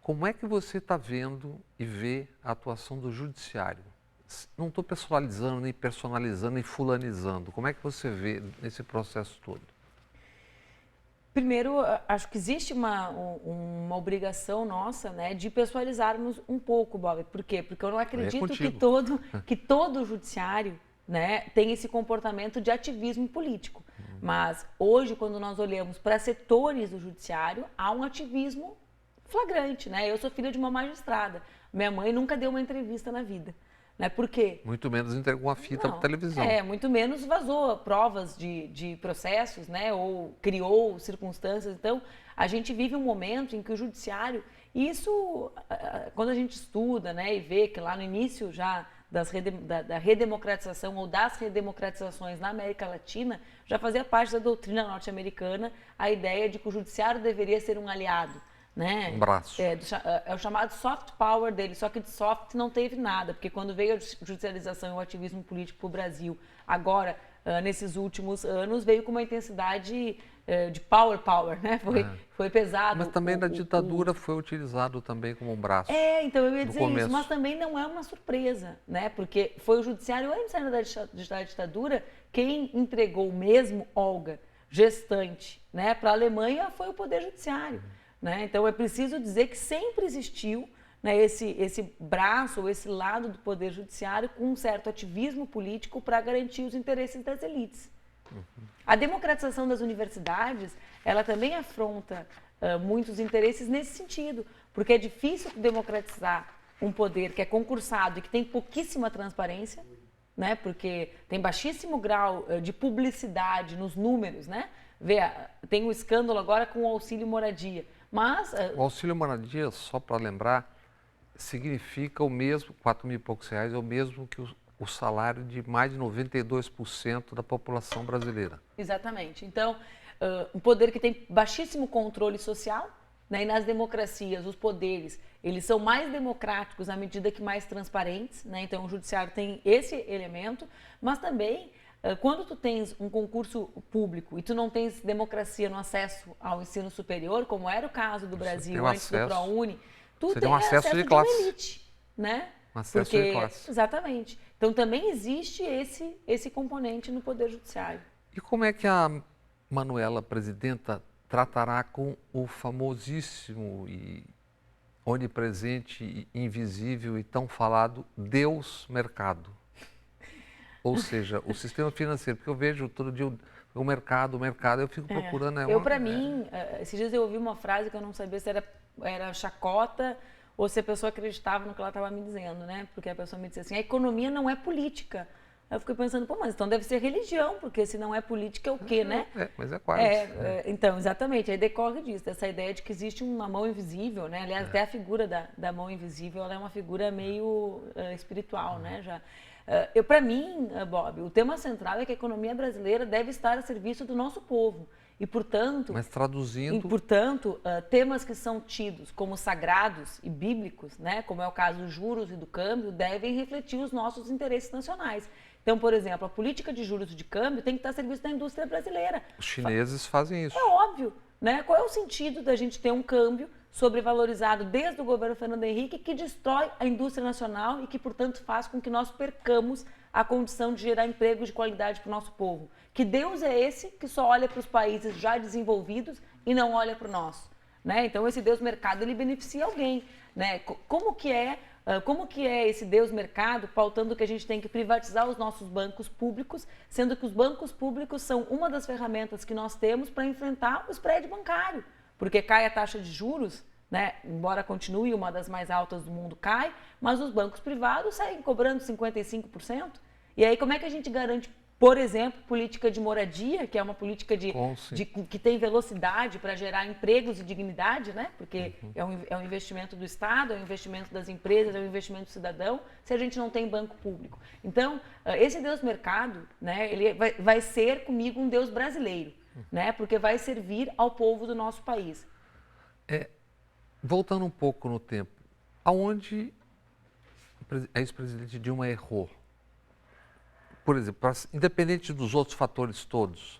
Como é que você está vendo e vê a atuação do judiciário? Não estou pessoalizando, nem personalizando, nem fulanizando. Como é que você vê nesse processo todo? Primeiro, acho que existe uma obrigação nossa, né, de pessoalizarmos um pouco, Bob. Por quê? Porque eu não acredito que todo judiciário, né, tem esse comportamento de ativismo político. Mas hoje, quando nós olhamos para setores do judiciário, há um ativismo flagrante, né? Eu sou filha de uma magistrada. Minha mãe nunca deu uma entrevista na vida. Né? Por quê? Muito menos entregou uma fita para televisão. Muito menos vazou provas de processos, né? Ou criou circunstâncias. Então, a gente vive um momento em que o judiciário, isso, quando a gente estuda, né, e vê que lá no início já da redemocratização ou das redemocratizações na América Latina, já fazia parte da doutrina norte-americana a ideia de que o judiciário deveria ser um aliado. Né? Um braço. É o chamado soft power dele, só que de soft não teve nada, porque quando veio a judicialização e o ativismo político para o Brasil, agora, nesses últimos anos, veio com uma intensidade de power, né? Foi pesado. Mas também na ditadura foi utilizado também como um braço. Então eu ia dizer isso, mas também não é uma surpresa, né? Porque foi o judiciário, antes ainda da ditadura, quem entregou mesmo Olga, gestante, né, para a Alemanha foi o Poder Judiciário. Né? Então, é preciso dizer que sempre existiu, né, esse braço ou esse lado do Poder Judiciário com um certo ativismo político para garantir os interesses das elites. A democratização das universidades, ela também afronta muitos interesses nesse sentido, porque é difícil democratizar um poder que é concursado e que tem pouquíssima transparência, né, porque tem baixíssimo grau de publicidade nos números, né? Tem um escândalo agora com o auxílio moradia. Mas, o auxílio moradia, só para lembrar, significa o mesmo, 4 mil e poucos reais, é o mesmo que o salário de mais de 92% da população brasileira. Exatamente. Então, um poder que tem baixíssimo controle social, né, e nas democracias, os poderes, eles são mais democráticos à medida que mais transparentes, né? Então, o judiciário tem esse elemento, mas também quando tu tens um concurso público e tu não tens democracia no acesso ao ensino superior, como era o caso do Brasil antes do ProUni, tu tem acesso de uma elite, né? Um acesso de classe. Exatamente. Então também existe esse componente no Poder Judiciário. E como é que a Manuela, presidenta, tratará com o famosíssimo e onipresente, invisível e tão falado Deus mercado? Ou seja, o sistema financeiro, porque eu vejo todo dia o mercado, eu fico procurando... Para mim, esses dias eu ouvi uma frase que eu não sabia se era chacota ou se a pessoa acreditava no que ela estava me dizendo, né? Porque a pessoa me disse assim, a economia não é política. Aí eu fiquei pensando, mas então deve ser religião, porque se não é política é o quê, né? Mas é quase. Então, exatamente, aí decorre disso, dessa ideia de que existe uma mão invisível, né? Aliás, até a figura da mão invisível, ela é uma figura meio espiritual, né? Para mim, Bob, o tema central é que a economia brasileira deve estar a serviço do nosso povo. E, portanto, mas traduzindo... temas que são tidos como sagrados e bíblicos, né, como é o caso dos juros e do câmbio, devem refletir os nossos interesses nacionais. Então, por exemplo, a política de juros e de câmbio tem que estar a serviço da indústria brasileira. Os chineses fazem isso. É óbvio. Né? Qual é o sentido da gente ter um câmbio sobrevalorizado desde o governo Fernando Henrique que destrói a indústria nacional e que, portanto, faz com que nós percamos a condição de gerar empregos de qualidade para o nosso povo? Que Deus é esse que só olha para os países já desenvolvidos e não olha para o nosso? Né? Então, esse Deus mercado, ele beneficia alguém. Né? Como que é esse Deus mercado pautando que a gente tem que privatizar os nossos bancos públicos, sendo que os bancos públicos são uma das ferramentas que nós temos para enfrentar o spread bancário? Porque cai a taxa de juros, né? Embora continue uma das mais altas do mundo, cai, mas os bancos privados seguem cobrando 55%. E aí como é que a gente garante, por exemplo, política de moradia, que é uma política que tem velocidade para gerar empregos e dignidade, né? Porque é um investimento do Estado, é um investimento das empresas, é um investimento do cidadão, se a gente não tem banco público. Então, esse Deus mercado, né, ele vai ser comigo um Deus brasileiro, né? Porque vai servir ao povo do nosso país. Voltando um pouco no tempo, Aonde a ex-presidente Dilma errou? Por exemplo, independente dos outros fatores todos,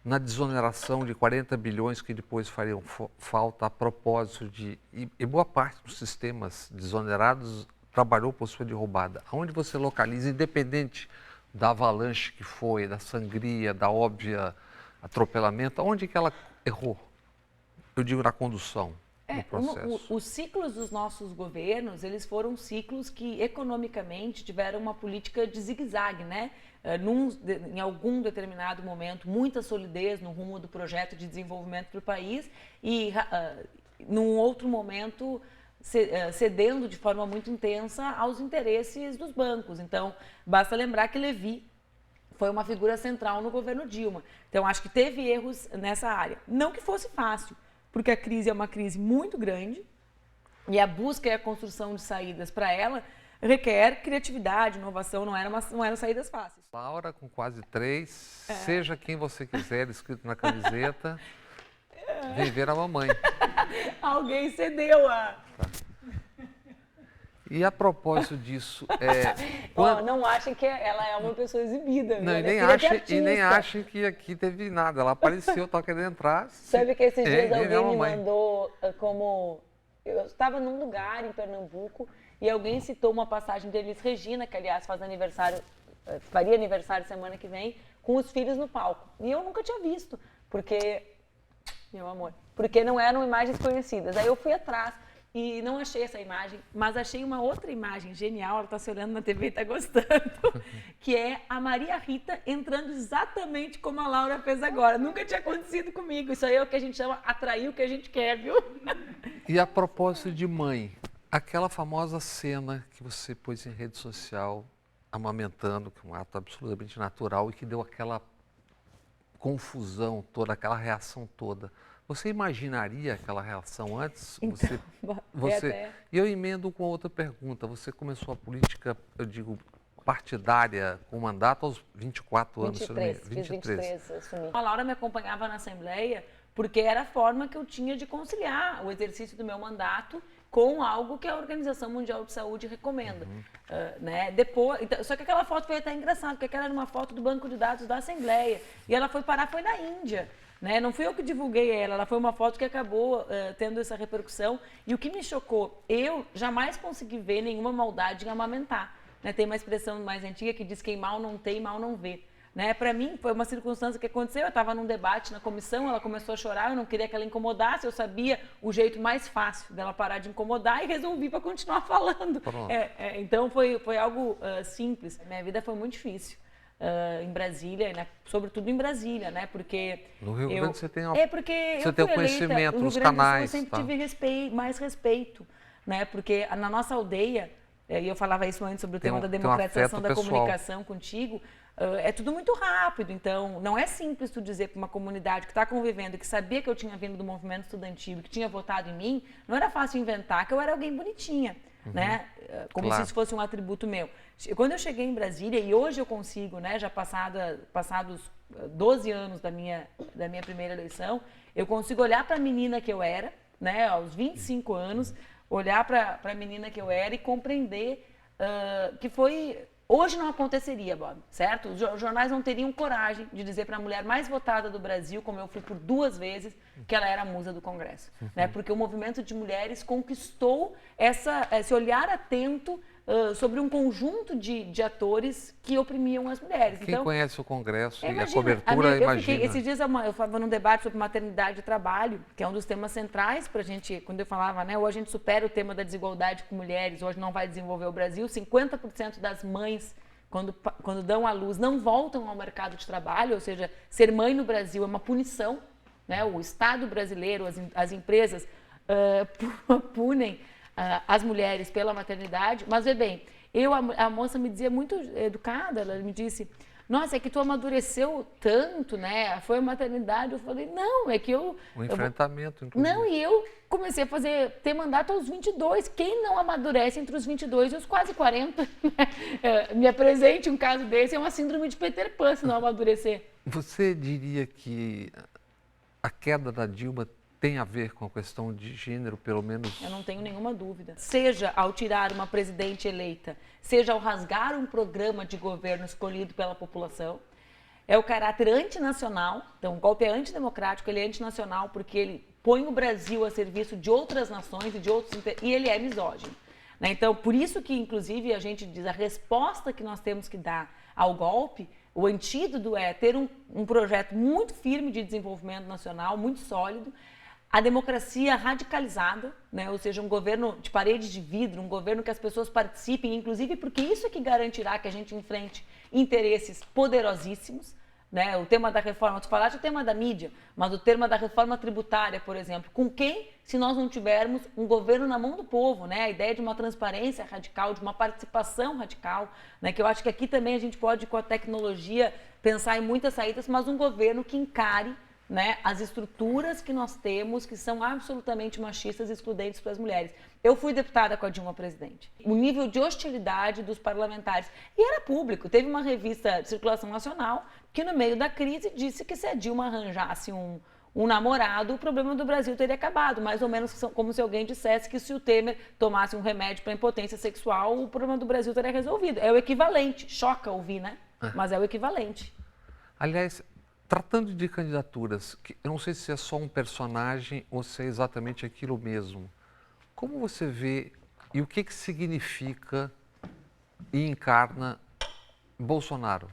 na desoneração de 40 bilhões que depois fariam falta a propósito de... E boa parte dos sistemas desonerados trabalhou por sua derrubada. Aonde você localiza, independente da avalanche que foi, da sangria, da óbvia atropelamento, aonde que ela errou? Eu digo na condução do processo. Os ciclos dos nossos governos, eles foram ciclos que economicamente tiveram uma política de zigue-zague, né? Em algum determinado momento, muita solidez no rumo do projeto de desenvolvimento para o país e, num outro momento, cedendo de forma muito intensa aos interesses dos bancos. Então, basta lembrar que Levi foi uma figura central no governo Dilma. Então, acho que teve erros nessa área. Não que fosse fácil, porque a crise é uma crise muito grande e a busca e a construção de saídas para ela requer criatividade, inovação, não eram saídas fáceis. Laura, com quase 3, seja quem você quiser, escrito na camiseta, vem ver a mamãe. Alguém cedeu a... E a propósito disso, não achem que ela é uma pessoa exibida. Não, e nem achem que aqui teve nada. Ela apareceu, estava querendo entrar. Sabe que esses dias alguém me mandou como... Eu estava num lugar em Pernambuco e alguém citou uma passagem de Elis Regina, que aliás faria aniversário semana que vem, com os filhos no palco. E eu nunca tinha visto, porque não eram imagens conhecidas. Aí eu fui atrás e não achei essa imagem, mas achei uma outra imagem genial, ela está se olhando na TV e está gostando, que é a Maria Rita entrando exatamente como a Laura fez agora. Nunca tinha acontecido comigo. Isso aí é o que a gente chama atrair o que a gente quer, viu? E a propósito de mãe, aquela famosa cena que você pôs em rede social, amamentando, que é um ato absolutamente natural e que deu aquela confusão toda, aquela reação toda. Você imaginaria aquela reação antes? Então, E eu emendo com outra pergunta. Você começou a política, eu digo, partidária, com mandato aos 24 anos? 23, assumi. A Laura me acompanhava na Assembleia porque era a forma que eu tinha de conciliar o exercício do meu mandato com algo que a Organização Mundial de Saúde recomenda. Só que aquela foto foi até engraçada, porque aquela era uma foto do banco de dados da Assembleia. E ela foi na Índia. Né? Não fui eu que divulguei ela foi uma foto que acabou tendo essa repercussão. E o que me chocou, eu jamais consegui ver nenhuma maldade em amamentar. Né? Tem uma expressão mais antiga que diz: quem mal não tem, mal não vê. Né? Para mim, foi uma circunstância que aconteceu. Eu estava num debate na comissão, ela começou a chorar, eu não queria que ela incomodasse, eu sabia o jeito mais fácil dela parar de incomodar e resolvi para continuar falando. Então, foi algo simples. Minha vida foi muito difícil. Em Brasília, né? Sobretudo em Brasília, né? Porque no Rio Grande você tem você tem o conhecimento nos canais. Eu sempre tive mais respeito, né? Porque na nossa aldeia, e eu falava isso antes sobre o tema da democratização da comunicação contigo, é tudo muito rápido. Então, não é simples tu dizer para uma comunidade que está convivendo, que sabia que eu tinha vindo do movimento estudantil, que tinha votado em mim, não era fácil inventar que eu era alguém bonitinha. Né? Como se isso fosse um atributo meu. Quando eu cheguei em Brasília, e hoje eu consigo, né, já passados 12 anos da minha primeira eleição, eu consigo olhar para a menina que eu era, né, aos 25 anos, olhar para a menina que eu era e compreender que foi... Hoje não aconteceria, Bob, certo? Os jornais não teriam coragem de dizer para a mulher mais votada do Brasil, como eu fui por 2 vezes, que ela era a musa do Congresso. Né? Porque o movimento de mulheres conquistou esse olhar atento sobre um conjunto de atores que oprimiam as mulheres. Quem conhece o Congresso e a cobertura, imagina. Esses dias eu estava num debate sobre maternidade e trabalho, que é um dos temas centrais para a gente, quando eu falava, né, hoje a gente supera o tema da desigualdade com mulheres, hoje não vai desenvolver o Brasil, 50% das mães, quando dão à luz, não voltam ao mercado de trabalho, ou seja, ser mãe no Brasil é uma punição, né? O Estado brasileiro, as empresas punem as mulheres pela maternidade, mas vê bem, a moça me dizia muito educada, ela me disse: nossa, é que tu amadureceu tanto, né? Foi a maternidade. Eu falei: não, é que o enfrentamento, inclusive. Não, e eu comecei a ter mandato aos 22. Quem não amadurece entre os 22 e os quase 40? Né? Me apresente um caso desse, é uma síndrome de Peter Pan se não amadurecer. Você diria que a queda da Dilma tem a ver com a questão de gênero, pelo menos? Eu não tenho nenhuma dúvida. Seja ao tirar uma presidente eleita, seja ao rasgar um programa de governo escolhido pela população, é o caráter antinacional. Então, o golpe é antidemocrático, ele é antinacional porque ele põe o Brasil a serviço de outras nações e de outros e ele é misógino. Né? Então, por isso que, inclusive, a gente diz a resposta que nós temos que dar ao golpe, o antídoto é ter um projeto muito firme de desenvolvimento nacional, muito sólido, a democracia radicalizada, né? Ou seja, um governo de paredes de vidro, um governo que as pessoas participem, inclusive porque isso é que garantirá que a gente enfrente interesses poderosíssimos. Né? O tema da reforma, tu falaste o tema da mídia, mas o tema da reforma tributária, por exemplo, com quem, se nós não tivermos um governo na mão do povo, né? A ideia de uma transparência radical, de uma participação radical, né? Que eu acho que aqui também a gente pode, com a tecnologia, pensar em muitas saídas, mas um governo que encare, né, as estruturas que nós temos, que são absolutamente machistas e excludentes para as mulheres. Eu fui deputada com a Dilma presidente. O nível de hostilidade dos parlamentares, e era público, teve uma revista de circulação nacional que no meio da crise disse que se a Dilma arranjasse um namorado, o problema do Brasil teria acabado, mais ou menos como se alguém dissesse que se o Temer tomasse um remédio para impotência sexual, o problema do Brasil teria resolvido. É o equivalente, choca ouvir, né? Mas é o equivalente. Aliás, tratando de candidaturas, eu não sei se é só um personagem ou se é exatamente aquilo mesmo. Como você vê e o que significa e encarna Bolsonaro?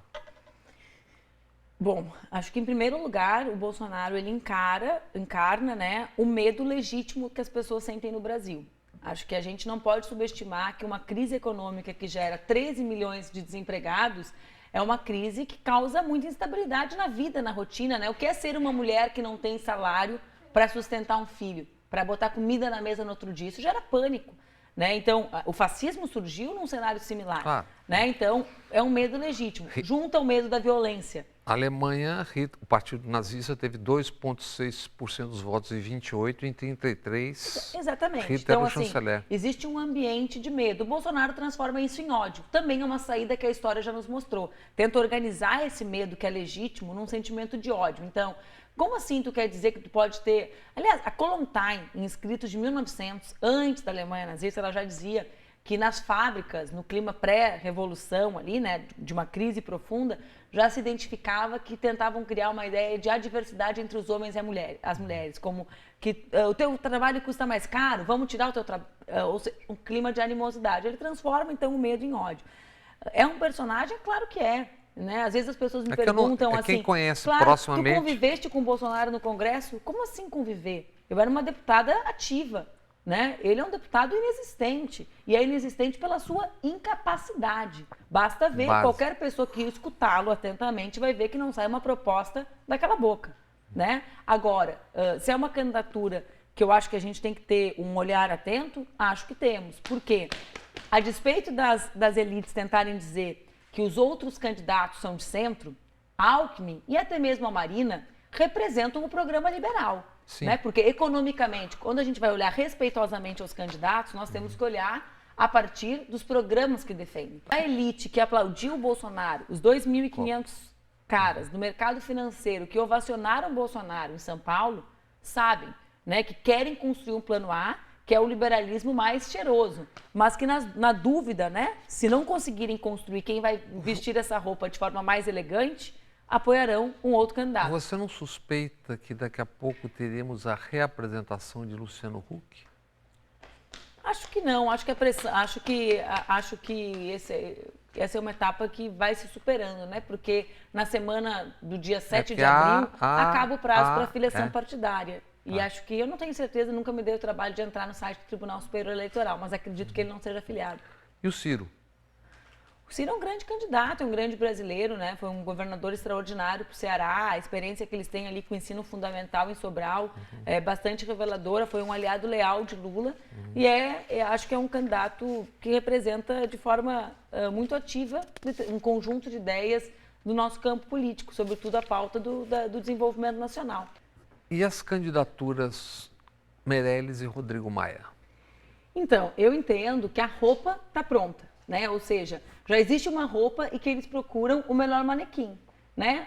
Bom, acho que em primeiro lugar o Bolsonaro ele encarna, né, o medo legítimo que as pessoas sentem no Brasil. Acho que a gente não pode subestimar que uma crise econômica que gera 13 milhões de desempregados é uma crise que causa muita instabilidade na vida, na rotina, né? O que é ser uma mulher que não tem salário para sustentar um filho, para botar comida na mesa no outro dia? Isso gera pânico, né? Então, o fascismo surgiu num cenário similar, né? Então, é um medo legítimo, junto ao medo da violência. A Alemanha, o Partido Nazista teve 2,6% dos votos em 28, em 33. Exatamente. Hitler então, era o assim, chanceler. existe um ambiente de medo. O Bolsonaro transforma isso em ódio. Também é uma saída que a história já nos mostrou. Tenta organizar esse medo que é legítimo num sentimento de ódio. Então, como assim tu quer dizer que tu pode ter... Aliás, a Kollontai, em escritos de 1900, antes da Alemanha nazista, ela já dizia que nas fábricas, no clima pré-revolução ali, né, de uma crise profunda, já se identificava que tentavam criar uma ideia de adversidade entre os homens e as mulheres, como que o teu trabalho custa mais caro, vamos tirar o teu trabalho, um clima de animosidade. Ele transforma, então, o medo em ódio. É um personagem? Claro que é. Né? Às vezes as pessoas me perguntam assim, quem conhece claro, proximamente... tu conviveste com o Bolsonaro no Congresso? Como assim conviver? Eu era uma deputada ativa. Né? Ele é um deputado inexistente, e é inexistente pela sua incapacidade. Basta ver, qualquer pessoa que escutá-lo atentamente vai ver que não sai uma proposta daquela boca. Né? Agora, se é uma candidatura que eu acho que a gente tem que ter um olhar atento, acho que temos. Por quê? A despeito das elites tentarem dizer que os outros candidatos são de centro, Alckmin e até mesmo a Marina representam o programa liberal. Né? Porque economicamente, quando a gente vai olhar respeitosamente aos candidatos, nós temos que olhar a partir dos programas que defendem. A elite que aplaudiu o Bolsonaro, os 2.500 caras do mercado financeiro que ovacionaram o Bolsonaro em São Paulo, sabem, né, que querem construir um plano A, que é o liberalismo mais cheiroso, mas que na dúvida, né, se não conseguirem construir quem vai vestir essa roupa de forma mais elegante, apoiarão um outro candidato. Você não suspeita que daqui a pouco teremos a reapresentação de Luciano Huck? Acho que não. Acho que essa é uma etapa que vai se superando, né? Porque na semana do dia 7 de abril acaba o prazo para a filiação partidária. E acho que, eu não tenho certeza, nunca me dei o trabalho de entrar no site do Tribunal Superior Eleitoral, mas acredito que ele não seja afiliado. E o Ciro? O Ciro é um grande candidato, é um grande brasileiro, né? Foi um governador extraordinário para o Ceará. A experiência que eles têm ali com o ensino fundamental em Sobral é bastante reveladora. Foi um aliado leal de Lula e acho que é um candidato que representa de forma muito ativa um conjunto de ideias do nosso campo político, sobretudo a pauta do desenvolvimento nacional. E as candidaturas Meirelles e Rodrigo Maia? Então, eu entendo que a roupa está pronta. Né? Ou seja, já existe uma roupa e que eles procuram o melhor manequim, né?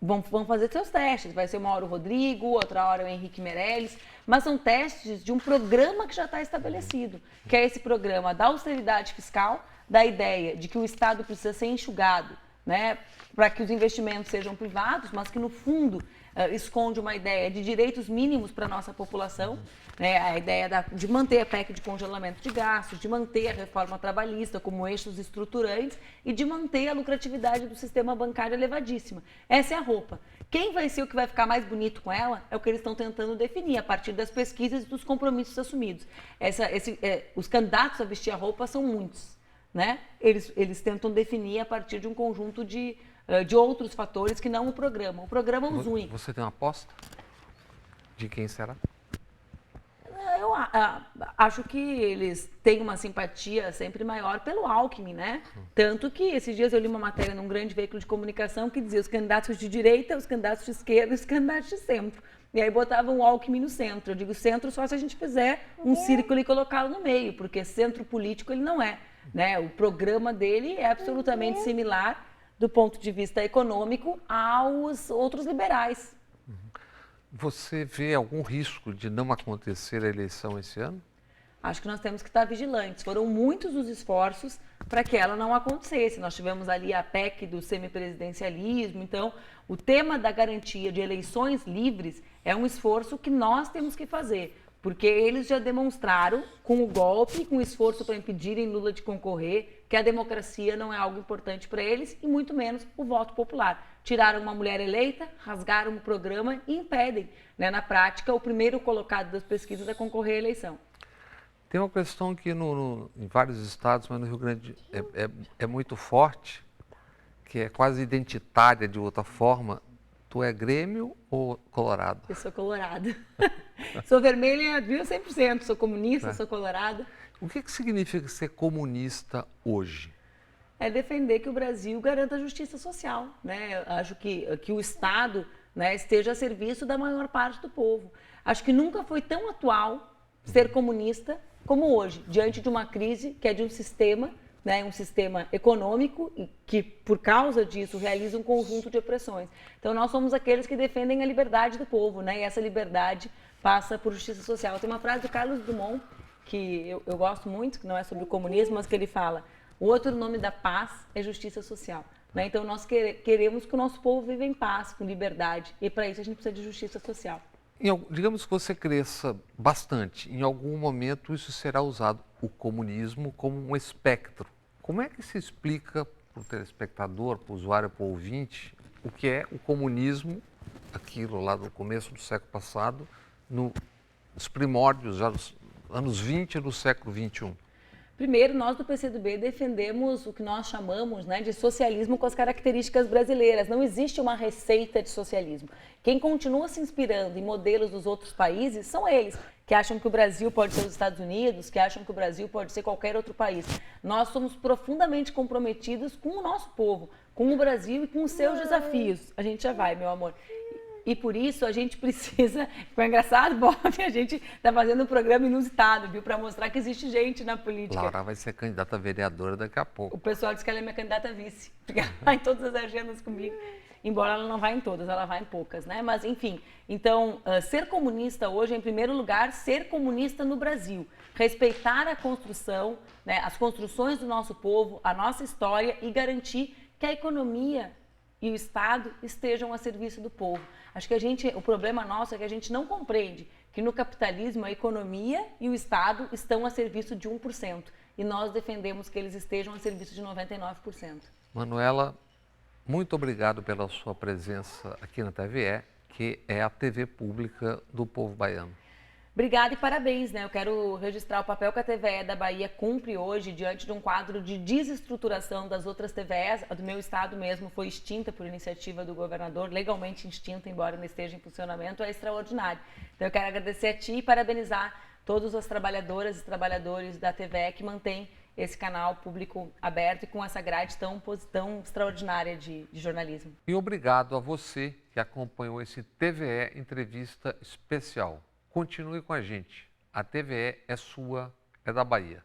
vão fazer seus testes. Vai ser uma hora o Rodrigo, outra hora o Henrique Meirelles, mas são testes de um programa que já está estabelecido, que é esse programa da austeridade fiscal, da ideia de que o Estado precisa ser enxugado, né, para que os investimentos sejam privados, mas que no fundo esconde uma ideia de direitos mínimos para a nossa população, né, a ideia de manter a PEC de congelamento de gastos, de manter a reforma trabalhista como eixos estruturantes e de manter a lucratividade do sistema bancário elevadíssima. Essa é a roupa. Quem vai ser o que vai ficar mais bonito com ela é o que eles estão tentando definir a partir das pesquisas e dos compromissos assumidos. Os candidatos a vestir a roupa são muitos, né? Eles tentam definir a partir de um conjunto de outros fatores que não o programa. O programa os une. Você tem uma aposta de quem será? Eu acho que eles têm uma simpatia sempre maior pelo Alckmin, né? Tanto que esses dias eu li uma matéria num grande veículo de comunicação que dizia os candidatos de direita, os candidatos de esquerda e os candidatos de centro. E aí botavam o Alckmin no centro. Eu digo centro só se a gente fizer um círculo e colocá-lo no meio, porque centro político ele não é, né? O programa dele é absolutamente similar do ponto de vista econômico aos outros liberais. Você vê algum risco de não acontecer a eleição esse ano? Acho que nós temos que estar vigilantes. Foram muitos os esforços para que ela não acontecesse. Nós tivemos ali a PEC do semipresidencialismo. Então, o tema da garantia de eleições livres é um esforço que nós temos que fazer. Porque eles já demonstraram, com o golpe, com o esforço para impedirem Lula de concorrer, que a democracia não é algo importante para eles e muito menos o voto popular. Tiraram uma mulher eleita, rasgaram o programa e impedem, né, na prática, o primeiro colocado das pesquisas a concorrer à eleição. Tem uma questão que em vários estados, mas no Rio Grande é muito forte, que é quase identitária de outra forma. Tu é Grêmio ou Colorado? Eu sou colorada. Sou vermelha, viu, 100%. Sou comunista, sou colorada. O que significa ser comunista hoje? É defender que o Brasil garanta a justiça social, né? Eu acho que o Estado, né, esteja a serviço da maior parte do povo. Acho que nunca foi tão atual ser comunista como hoje, diante de uma crise que é de um sistema, né, um sistema econômico e que, por causa disso, realiza um conjunto de opressões. Então, nós somos aqueles que defendem a liberdade do povo, né? E essa liberdade passa por justiça social. Tem uma frase do Carlos Drummond, que eu gosto muito, que não é sobre o comunismo, mas que ele fala: o outro nome da paz é justiça social. Né? Então, nós queremos que o nosso povo viva em paz, com liberdade, e para isso a gente precisa de justiça social. Digamos que você cresça bastante, em algum momento isso será usado, o comunismo, como um espectro. Como é que se explica para o telespectador, para o usuário, para o ouvinte, o que é o comunismo, aquilo lá do começo do século passado, nos primórdios, já nos anos 20 do século 21? Primeiro, nós do PCdoB defendemos o que nós chamamos, né, de socialismo com as características brasileiras. Não existe uma receita de socialismo. Quem continua se inspirando em modelos dos outros países são eles, que acham que o Brasil pode ser os Estados Unidos, que acham que o Brasil pode ser qualquer outro país. Nós somos profundamente comprometidos com o nosso povo, com o Brasil e com os seus desafios. A gente já vai, meu amor. E por isso a gente precisa... Foi engraçado, Bob, a gente está fazendo um programa inusitado, viu? Para mostrar que existe gente na política. Laura vai ser candidata a vereadora daqui a pouco. O pessoal diz que ela é minha candidata a vice, porque ela vai em todas as agendas comigo. Embora ela não vá em todas, ela vai em poucas, né? Mas, enfim, então, ser comunista hoje é, em primeiro lugar, ser comunista no Brasil. Respeitar a construção, né, as construções do nosso povo, a nossa história e garantir que a economia e o Estado estejam a serviço do povo. Acho que o problema nosso é que a gente não compreende que no capitalismo a economia e o Estado estão a serviço de 1%. E nós defendemos que eles estejam a serviço de 99%. Manuela, muito obrigado pela sua presença aqui na TVE, que é a TV pública do povo baiano. Obrigada e parabéns, né? Eu quero registrar o papel que a TVE da Bahia cumpre hoje diante de um quadro de desestruturação das outras TVEs. A do meu estado mesmo foi extinta por iniciativa do governador, legalmente extinta, embora não esteja em funcionamento, é extraordinário. Então eu quero agradecer a ti e parabenizar todas as trabalhadoras e trabalhadores da TVE que mantêm esse canal público aberto e com essa grade tão extraordinária de jornalismo. E obrigado a você que acompanhou esse TVE Entrevista Especial. Continue com a gente. A TVE é sua, é da Bahia.